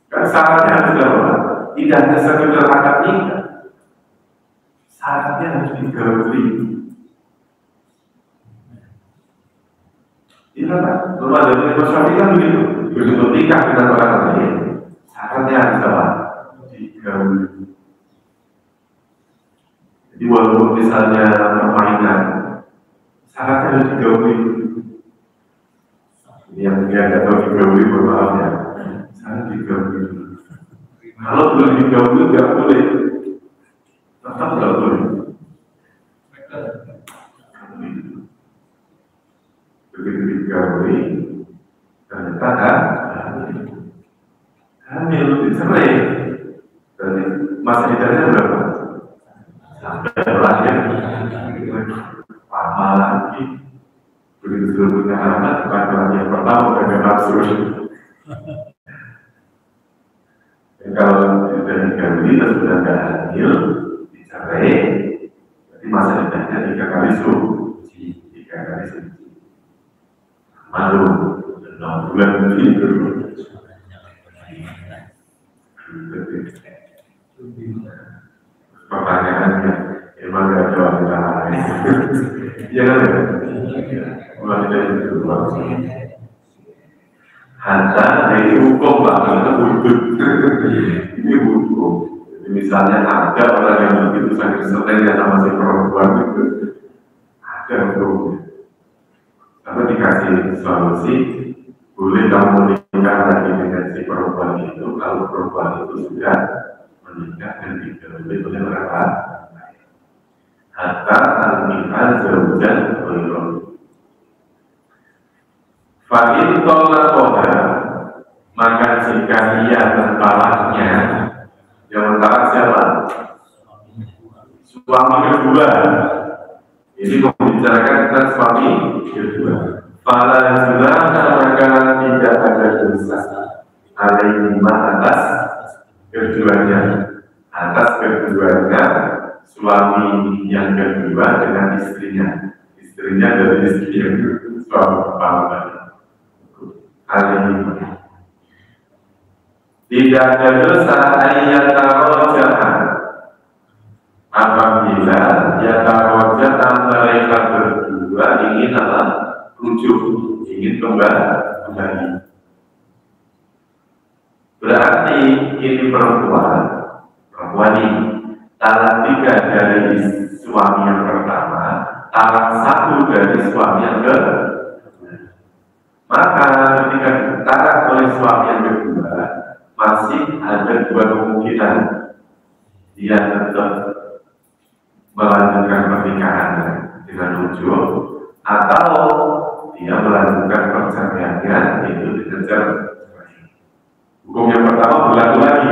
kan syaratnya harus apa? Tidak hanya sekedar akad nikah, syaratnya harus digauli. Iya kan? Rumah dari masyarakat kan begitu. Begitu nikah dengan orang lain, syaratnya harus apa? Digauli. Jadi walaupun misalnya permainan, syaratnya harus digauli. Yang dia nggak tahu digauli, bermaaf ya. Syarat digauli. Kalau belum digauli nggak boleh, tetap nggak boleh. Begitu digauli, ternyata hamil dicerai. Berarti masa iddahnya berapa? Sampai lahir. Lama lagi. Begitu sudah punya anak, laki-laki yang pertama udah nafsu. Dan kalau sudah digauli dan sudah nggak hamil, dicerai, berarti masa iddahnya 3 kali suci. 3 kali suci. Malu 6 bulan begitu. Pertanyaannya emang gak ada wanita lain. Iya kan ya? Wanita itu hatta dari hukum bahkan wujud. Ini hukum. Jadi misalnya ada orang yang begitu sangat setelnya sama si perempuan itu, ada hukumnya. Karena dikasih solusi, boleh kamu menikah lagi dengan si perempuan itu kalau perempuan itu sudah menikah dan digauli oleh orang lain. Hatta al-nikah zaujan ghairuh. Fa'in tolaqoha, maka jika ia mentalaknya, yang mentalak siapa? Suami kedua. Ini membicarakan tentang suami kedua. Fala junah, maka tidak ada dosa alaihima atas keduanya, suami yang kedua dengan istrinya dari istri yang suami pertama. Alaihima tidak ada dosa ayyatarojahan apabila yatarojahan mereka berdua ingin rujuk, ingin kembali. Berarti ini perempuan ini talak 3 dari suami yang pertama, talak 1 dari suami yang kedua. Maka ketika talak oleh suami yang kedua, masih ada 2 kemungkinan. Dia tetap melanjutkan pernikahannya dengan rujuk, atau dia melanjutkan perceraiannya itu dengan cerai. Hukum yang pertama berlaku lagi.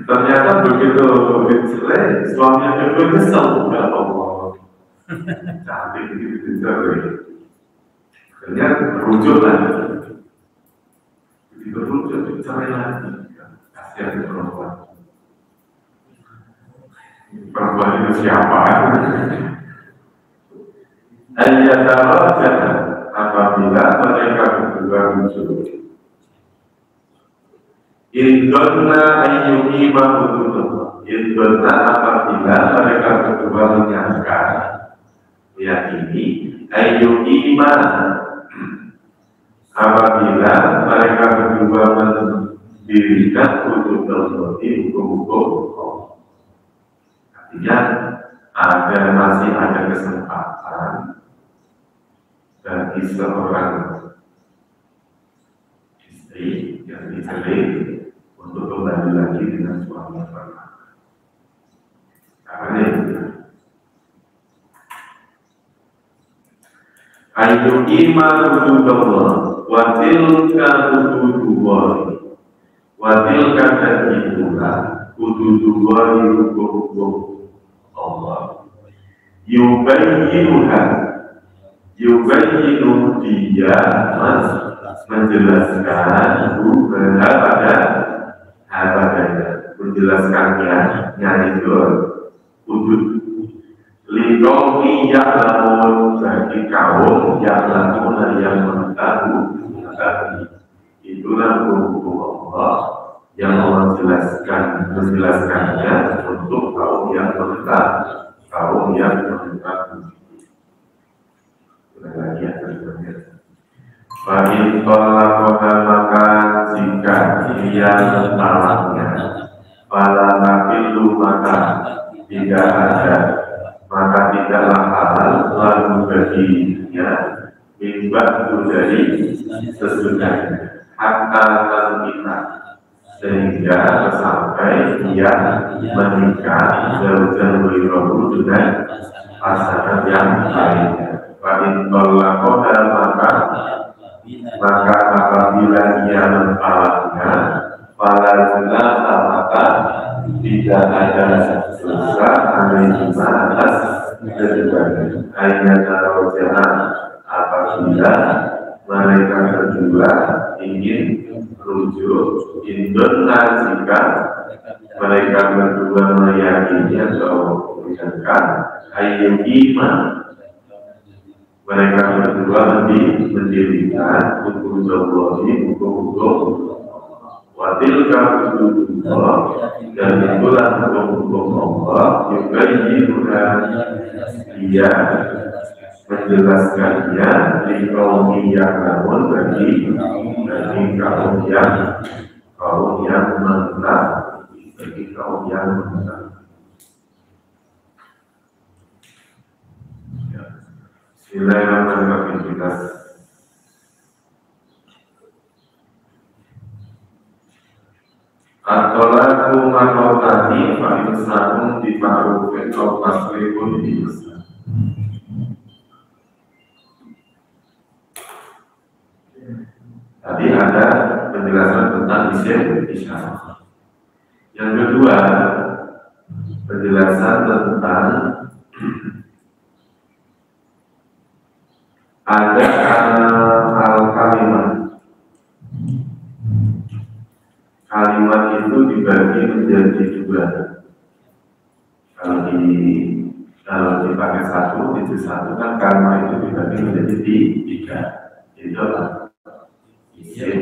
Ternyata begitu dicerai, suami yang kedua nyesel, ya Allah, cantik begitu dicerai. Ternyata rujuk lagi. Begitu rujuk dicerai lagi. Kasihan perempuan. Perempuan itu siapa? Ayyatarojahan apabila mereka berdua rujuk. Indonna ayyuhima hududullah. Indonna apabila mereka berdua menyangka, meyakini ayyuhima apabila mereka berdua mendirikan hududullah, hukum-hukum Allah. Artinya masih ada kesempatan bagi seorang istri yang dicerai untuk kembali lagi dengan suami yang pertama. Karena ayu iman hududullah wa tilka hududullah wa tilka itulah hududullah, hukum-hukum Allah yubayyinuha yubayyinu dia menjelaskan pada menjelaskannya itu wujud liqaumi ya'lamun bagi kaum ya'lamun yang mengetahui. Itulah hukum Allah yang menjelaskannya untuk kaum yang mengetahui. Lagi bagi tolak maka jika dia talaknya pada nafilu maka tidak ada, maka tidaklah halal lalu baginya mimba dari sesudahnya hatta kita sehingga sampai dia menikah jauh-jauh berlalu dengan pasangan yang lainnya. Paling tolak maka apabila ia mentalaknya pada jelas maka tidak ada dosa alaihi atas keduanya. Ayat al-Jannah apabila mereka berdua ingin rujuk indona jika mereka berdua meyakini atau mengucapkan ayat iman mereka berdua mendirikan hukum watilka hukum Allah dan itulah hukum Allah juga dia menjelaskannya di kaum yang namun bagi kaum yang mengenal bagi kaum yang mengenal. Bismillahirrahmanirrahim. Atolaku manotani fa'insanum dima'rufin atau tasrifun di'islam. Tadi ada penjelasan tentang isim isyarat. Yang kedua, penjelasan tentang ada kalimat. Kalimat itu dibagi menjadi dua. Kalau dipakai satu, itu satu kan kalimat itu dibagi menjadi tiga. Itu apa? Isim,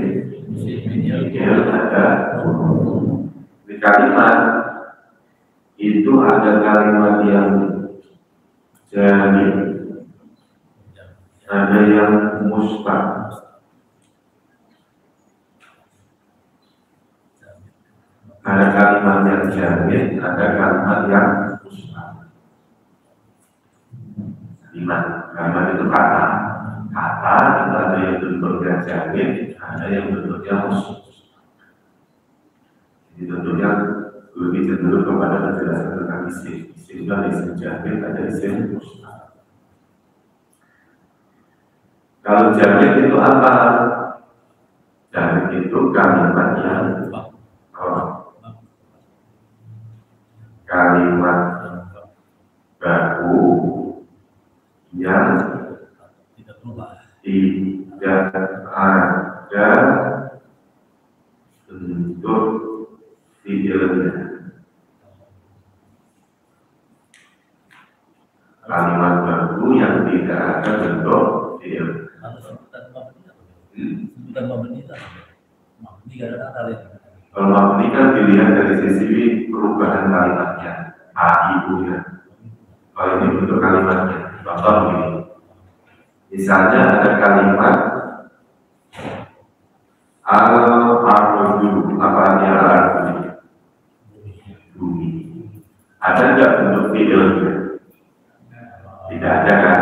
ada di kalimat itu ada kalimat yang jadi, ada yang musbah. Ada kalimat yang jamin, ada kalimat yang musbah. Kalimat itu kata itu ada yang bentuknya jamin, ada yang bentuknya musbah. Jadi tentunya lebih cenderung kepada penjelasan tentang isim. Isim itu ada isim jamin, ada isim musbah. Kalau jamin itu apa? Jamin itu kalimat yang kalimat baku yang tidak ada bentuk fiilnya. Kalimat baku yang tidak ada bentuk fiil. Bukan mabni itu. Mabni gak ada kata lain. Kalau mabni kan dilihat dari sisi perubahan kalimatnya, ibunya. Kalau ini bentuk kalimatnya, contoh begini. Misalnya ada kalimat al-ardu, apa artinya al-ardu? Bumi. Ada nggak bentuk fiilnya? Tidak ada kan?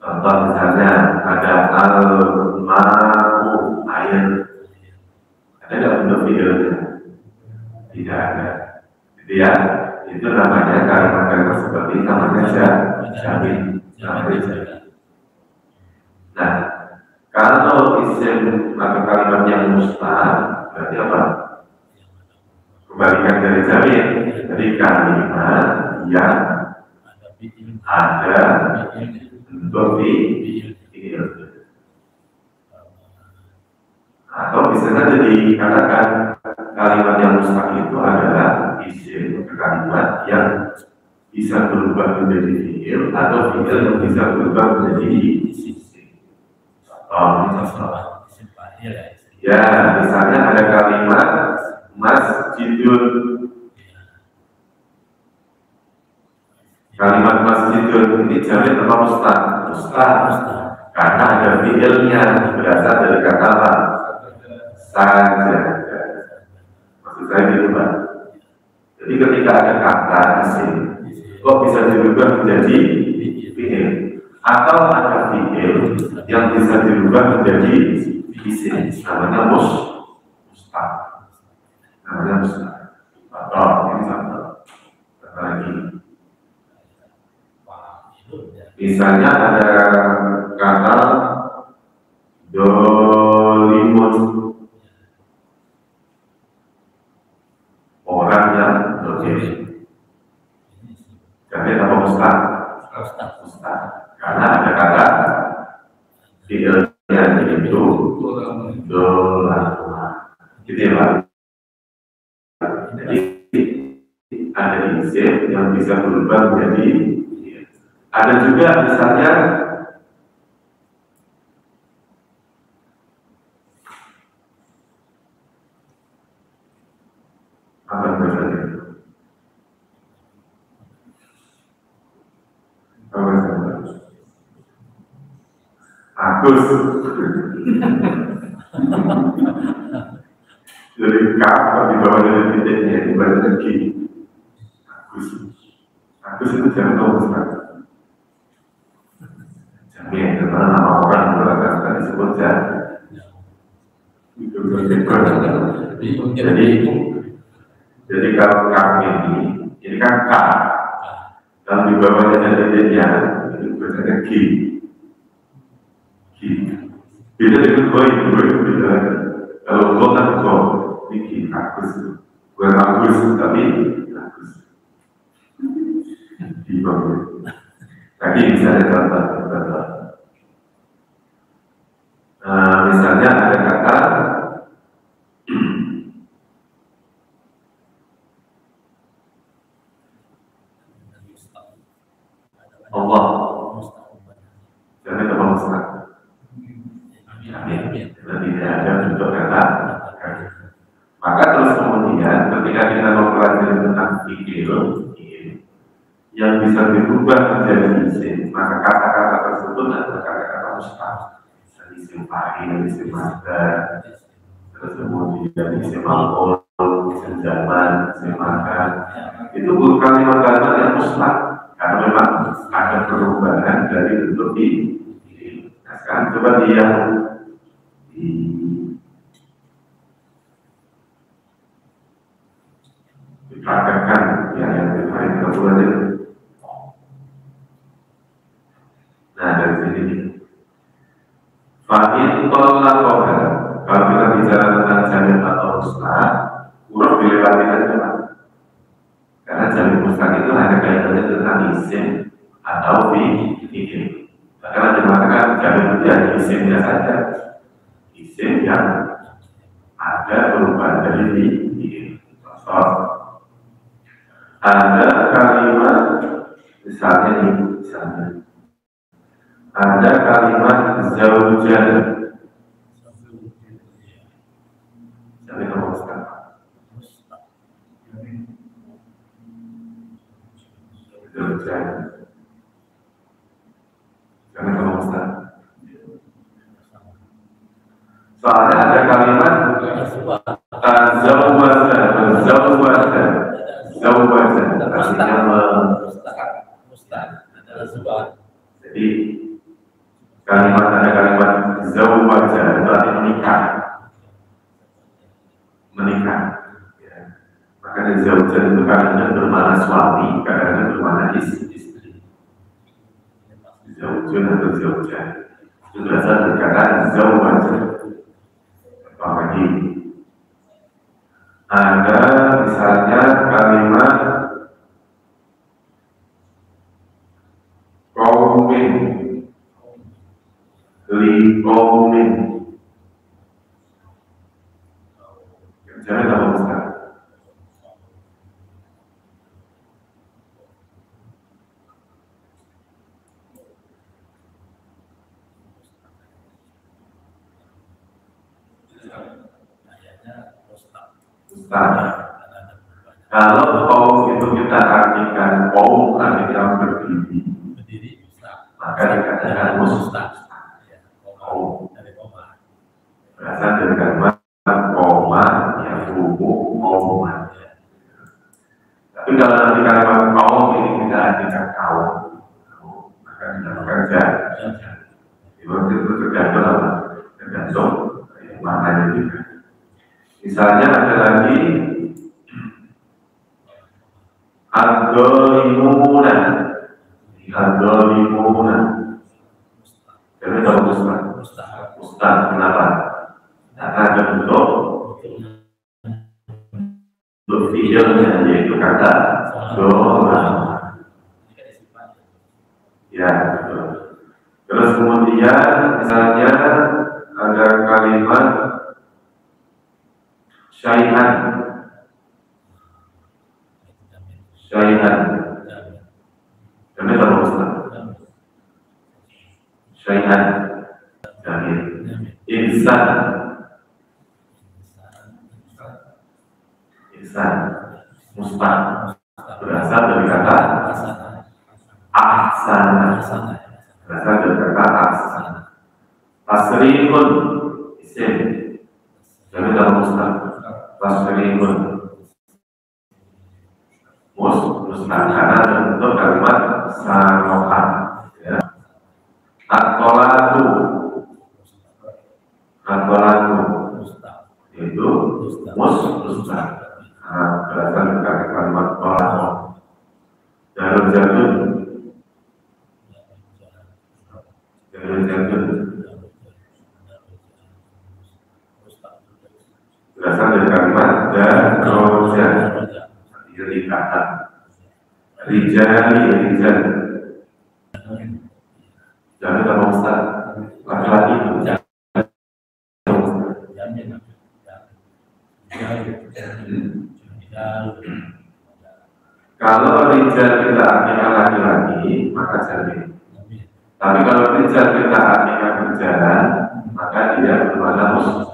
Contoh misalnya ada al-ma'u, air. Ada nggak bentuk fiilnya? Tidak ada. Jadi ya, itu namanya kalimat-kalimat seperti namanya jamin. Nah, kalau isim atau kalimat yang mustah berarti apa? Kebalikan dari jamin. Jadi kalimat yang ada bentuk fi'il. Atau bisa saja dikatakan kalimat yang mustaq itu adalah isim kalimat yang bisa berubah menjadi fi'il atau fi'il yang bisa berubah menjadi isim. Ya, misalnya ada kalimat masjidun. Kalimat masjidun ini jamin apa mustaq? Mustaq. Karena ada fi'ilnya berasal dari kata apa? Saja. Maksud saya gitu, Pak. Jadi ketika ada kata isim, kok bisa dirubah menjadi fi'il? Atau ada fi'il yang bisa dirubah menjadi isim, namanya mustaq. Namanya mustaq. Atau ini contoh. Apa lagi? Misalnya ada kata dolimun, orang yang dolim. Jadi apa mustaq? Mustaq. Karena ada kata fi'ilnya itu dolar. Gitu ya, Pak. Jadi ada isim yang bisa berubah menjadi. Ada juga misalnya apa misalnya? Agus. Jadi kaf di bawah dari titiknya di bawah lagi. Agus itu jangan tahu sekali. Jamin, karena nama orang belakang disebut jadi kalau kaf ini kan kaf, dan di bawahnya ada titiknya itu berarti ki. Beda dengan koi beda. Kalau kau kan kau ini agus, bukan agus tapi agus. Di bawah. Lagi misalnya contoh. Misalnya ada kata Allah. Jangan lupa mustaq. Tidak ada bentuk kata. Maka terus kemudian ketika kita mempelajari tentang fi'il yang bisa dirubah menjadi isim, maka kata-kata tersebut adalah kata-kata mustaq. Isim fa'il, isim masdar, terus kemudian isim maf'ul, isim zaman, isim makan. Itu bukan kalimat-kalimat yang mustaq, karena memang ada perubahan dari bentuk ini. Nah, sekarang coba dipraktekkan yang kita mulai. Nah, dari sini fa'in tolakoha, kalau kita bicara tentang jamin atau mustaq, huruf dilewati aja, Pak. Karena jamin mustaq itu hanya kaitannya tentang isim atau fi'il. Karena dimatakan jamin itu hanya isimnya saja, isim yang ada perubahan dari fi'il. Contoh, ada kalimat misalnya ada kalimat zaujan. Jadi nomor sekarang. Zaujan. Jadi nomor sekarang. Soalnya ada kalimat zawwaja. Artinya mustaq adalah sebuah. Jadi ada kalimat zawwaja itu artinya menikah. Ya. Makanya zawwaja itu kadang-kadang bermakna suami, kadang-kadang bermakna istri. Zawjun atau zawjah itu berasal dari kata zawwaja. Apalagi ada misalnya kalimat qaumin qaumin. Jangan tahu Ustaz. Kalau kaum itu kita artikan kaum yang berdiri, maka dikatakan mustaq. Kaum berasal dari kalimat koma yang buku kauman. Tapi kalau nanti kalimat kaum ini kita artikan kaum, maka dinamakan jahat. Itu tergantung maknanya juga. Misalnya ada lagi ad-dhalimuna. Jadi tahu Ustaz, kenapa? Karena ada bentuk fi'ilnya, yaitu kata dolam. Ya, betul. Terus kemudian misalnya ada kalimat syai'an. Kami tahu Ustaz. Syai'an. Jamil. Insan. Mustaq. Berasal dari kata ahsana. Berasal dari kata ahsana. Tasrihun. Isim. Kami tahu Ustaz. Tasrihun. Mustaq karena bentuk kalimat saroha. Ya. At-tolatu itu mustaq. Berasal dari kalimat tolatu. Darul jadun berasal dari kalimat darroja. Jadi kata rijal. Jangan tahu Ustaz, laki-laki itu kalau rijal kita artikan laki-laki, maka jamin. Tapi kalau rijal kita artikan berjalan, maka dia bermakna mustaq.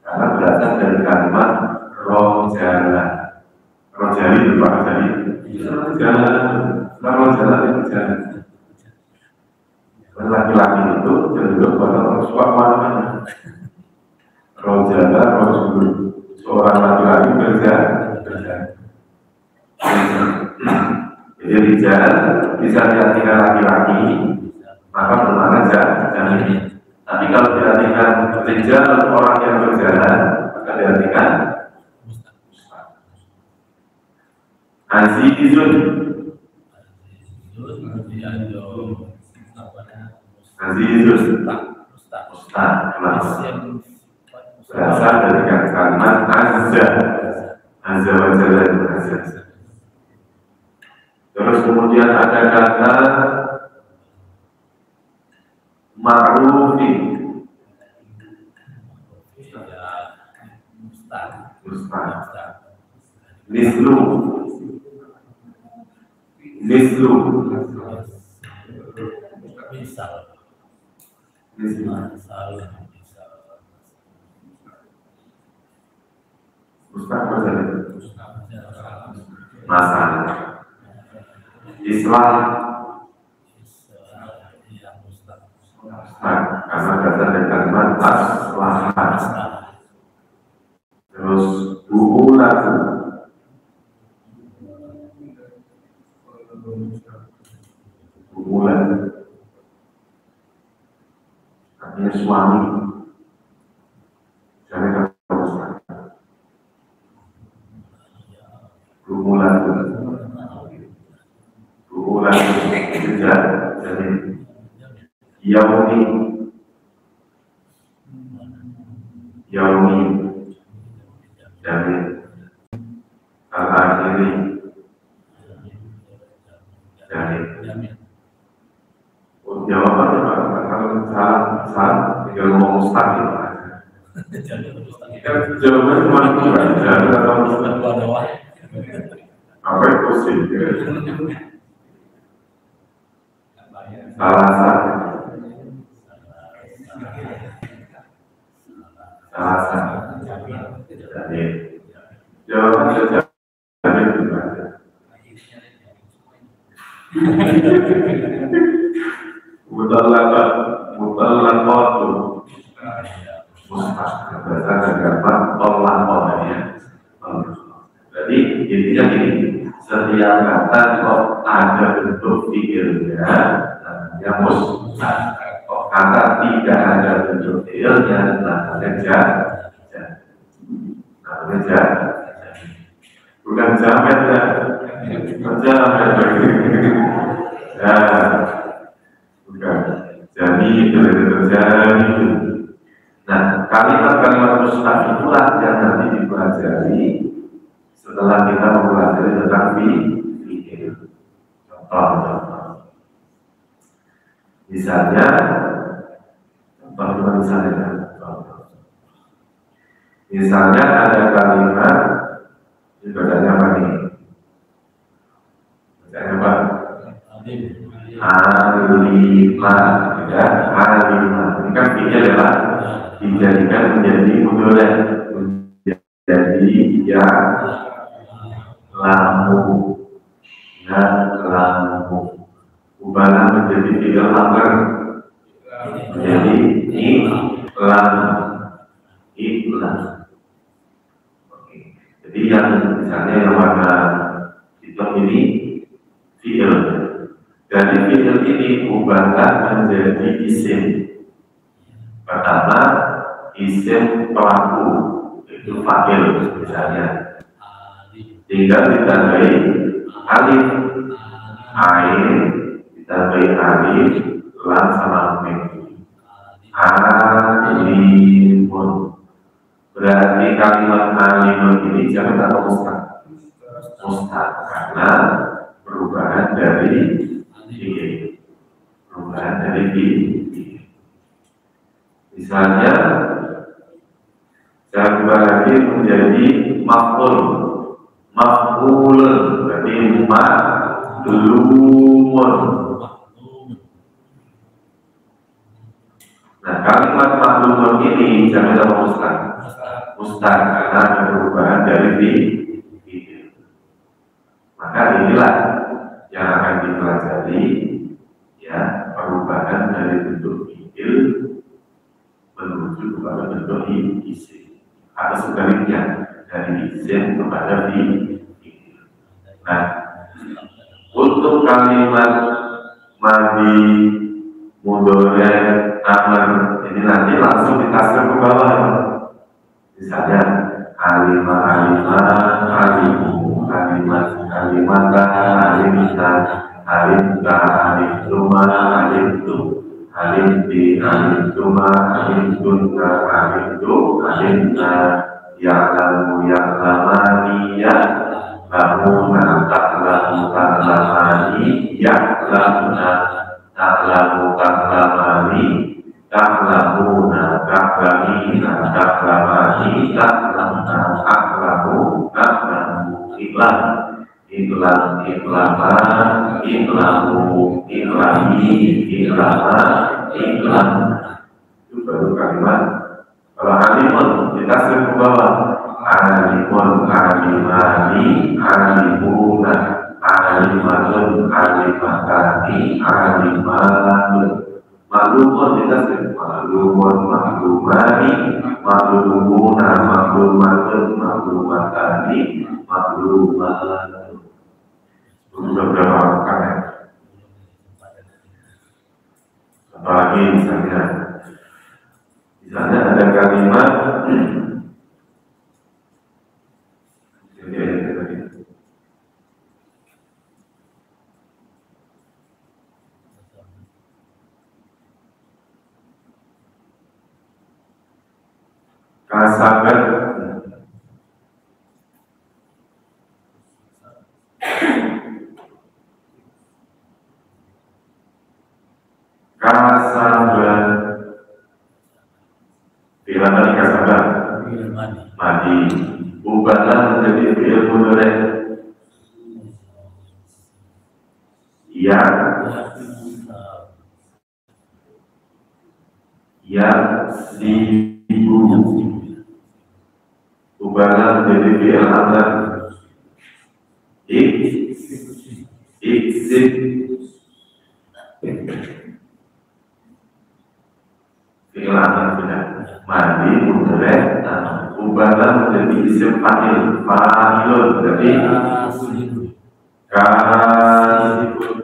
Karena berasal dari kalimat rojala. Rojali bermakna jadi jalan. Rojala itu jalan. Laki-laki itu cenderung pada orang suka mana-mana. Rojala, rojul, seorang laki-laki berjalan. Jadi rijal bisa diartikan laki-laki, maka bermakna jamin. Tapi kalau diartikan rijal orang yang berjalan, maka diartikan azizun. Mustaq berasal dari kalimat azza wa jalla. Terus kemudian ada kata ma'rufi. Mislu. Masalah Islam karena kata dari kalimat aslahan. Terus buulat artinya suami. Jangan kata Ustaz. Buulat itu jadi yaumi jadi al-akhiri jadi jawabannya kalau salah Ustaz, tinggal ngomong Ustaz gitu aja. Jadi Ustaz Kan jawabannya cuma itu aja, atau Ustaz. doa. Apa itu sih? Salah satu. Salah satu. Jadi jawaban saja. Mutallaqat tuh mustaq bahasa agama tolak ya. Jadi intinya gini, setiap kata kok ada bentuk fiilnya namanya mustaq. Kok kata tidak ada bentuk fiilnya namanya bukan jamet ya. Bukan jadi itu terjadi. Nah, kalimat-kalimat mustaq itulah yang nanti dipelajari setelah kita mempelajari tentang fiil. Contoh. Misalnya ada kalimat bacanya apa nih? Bacanya apa? Alimah, ya, alimah. Ini kan fiil ya, dijadikan menjadi mudhari, menjadi ya lamu, ubahlah menjadi fiil amr, menjadi iklan. Oke. Jadi yang misalnya yang warna hitam ini fiil. Dari fiil ini ubahlah menjadi isim. Pertama, isim pelaku itu fa'il misalnya. Tinggal ditambahi alif, ain, ditambahi alif, lam sama mim. Alimun. Berarti kalimat alimun ini jangan atau mustaq karena perubahan dari fiil. Misalnya saya ubah lagi menjadi maf'ul, berarti ma'lumun. Nah, kalimat ma'lumun ini jangan ada mustaq karena ada perubahan dari fiil. Maka inilah yang akan dipelajari, ya, perubahan dari bentuk fiil menuju kepada bentuk isim atau sebaliknya dari isim kepada fiil. Nah, untuk kalimat madi, mudhari, amr ini nanti langsung ditasbih ke bawah. Misalnya alimah, alimu, alimata, alimta, alimtuma, alimti, alimtuma, alimtunna, alimta, ya'lamu, ya'lamani, ya'lamuna, ta'lamani, ya'lamuna, ta'lamu, ta'lamani, ta'lamuna, ta'lamina, ta'lamani, ta'lamuna, ta'lamu, iklan, iklama, iklamu, iklami, iklama, iklan. Itu baru kalimat. Kalau alimun kita sering ke bawah. Alimun, alimani, alimuna, alimatun, alimatani, alimatun. Maklumun kita sering maklumun, maklumani, maklumuna, maklumatun, maklumatani, maklumatun. Sudah berapa kali? Apalagi misalnya ada kalimat kasabat, Yaksibu ubahlah menjadi fi'il amr. Iksib fi'il amr sudah mandi mudhari ubahlah menjadi isim fa'il fa'ilun jadi kasibun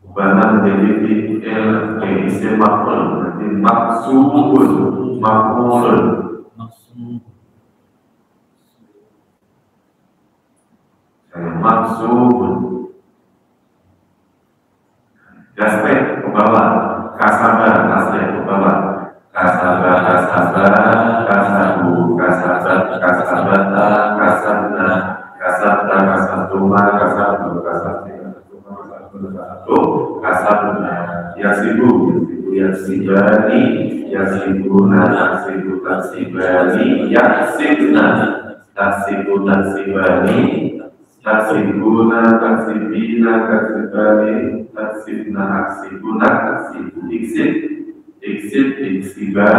ubahlah menjadi fi'il isim maf'ul berarti maksubun maf'ulun maksubun gaspe ubawa kasaba kasle ubawa kasaba kasabu kasabat kasabata kasabna kasabta kasabtuma kasabna yasibu yasibani yasibuna yasibu taksibani yasibna taksibu taksibani taksibuna taksibina taksibani taksibna taksibuna taksibu iksib iksiba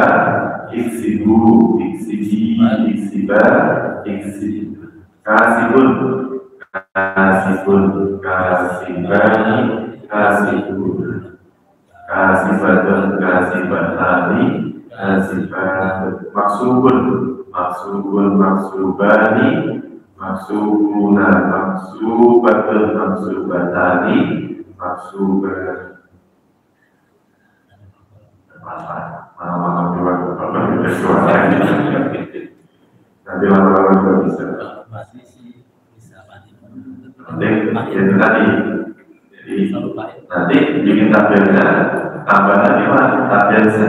iksibu iksibi iksiba iksib kasibun kasibun kasibani kasibun kasibatun kasibatani kasibatun maksubun maksubun maksubani maksubuna maksubatun maksubatani maksubat malam-malam nanti lama-lama juga bisa nanti itu tadi jadi nanti bikin tabelnya tambah lagi mas tabelnya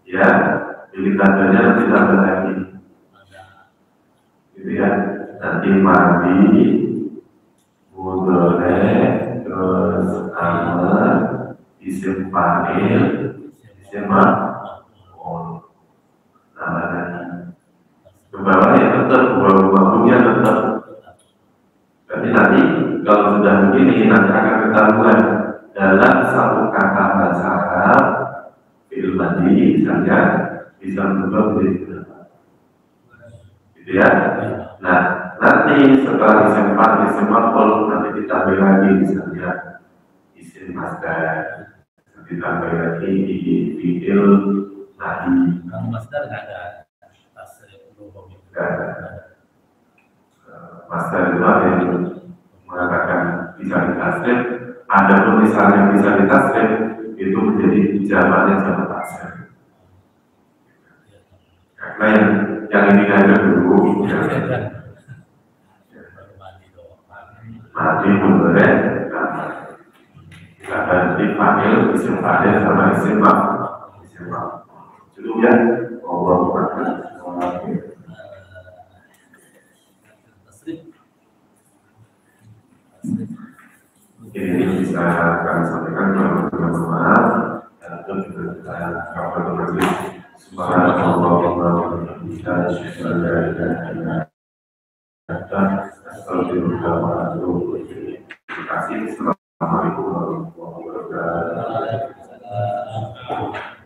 ya bikin tabelnya nanti tambah lagi gitu ya nanti mandi mudhari terus amr isim fa'il isim maf'ul namanya kebawahnya tetap maf'ulnya tetap tapi nanti kalau sudah begini nanti akan ketahuan dalam satu kata bahasa Arab fi'il madhi misalnya bisa berubah menjadi berapa gitu ya. Nah nanti setelah isim fa'il isim maf'ul nanti ditambah lagi misalnya isim masdar ditambah lagi di fi'il nahi. Kalau masdar nggak ada tasrif rubah. Masdar itu ada yang mengatakan bisa ditasrif, ada pun misalnya bisa ditasrif itu menjadi jawabannya jawaban tasrif. Karena yang ini aja dulu mati mudhari kita ganti fa'il isim fa'il sama isim maf'ul cukup ya. Allahu akbar. Ini bisa kami sampaikan kepada teman-teman dan itu juga kita kabar lagi subhanallah wa bihamdihi asyhadu an la ilaha illa anta astaghfiruka wa atubu ilaik. Terima kasih. Assalamualaikum warahmatullahi wabarakatuh.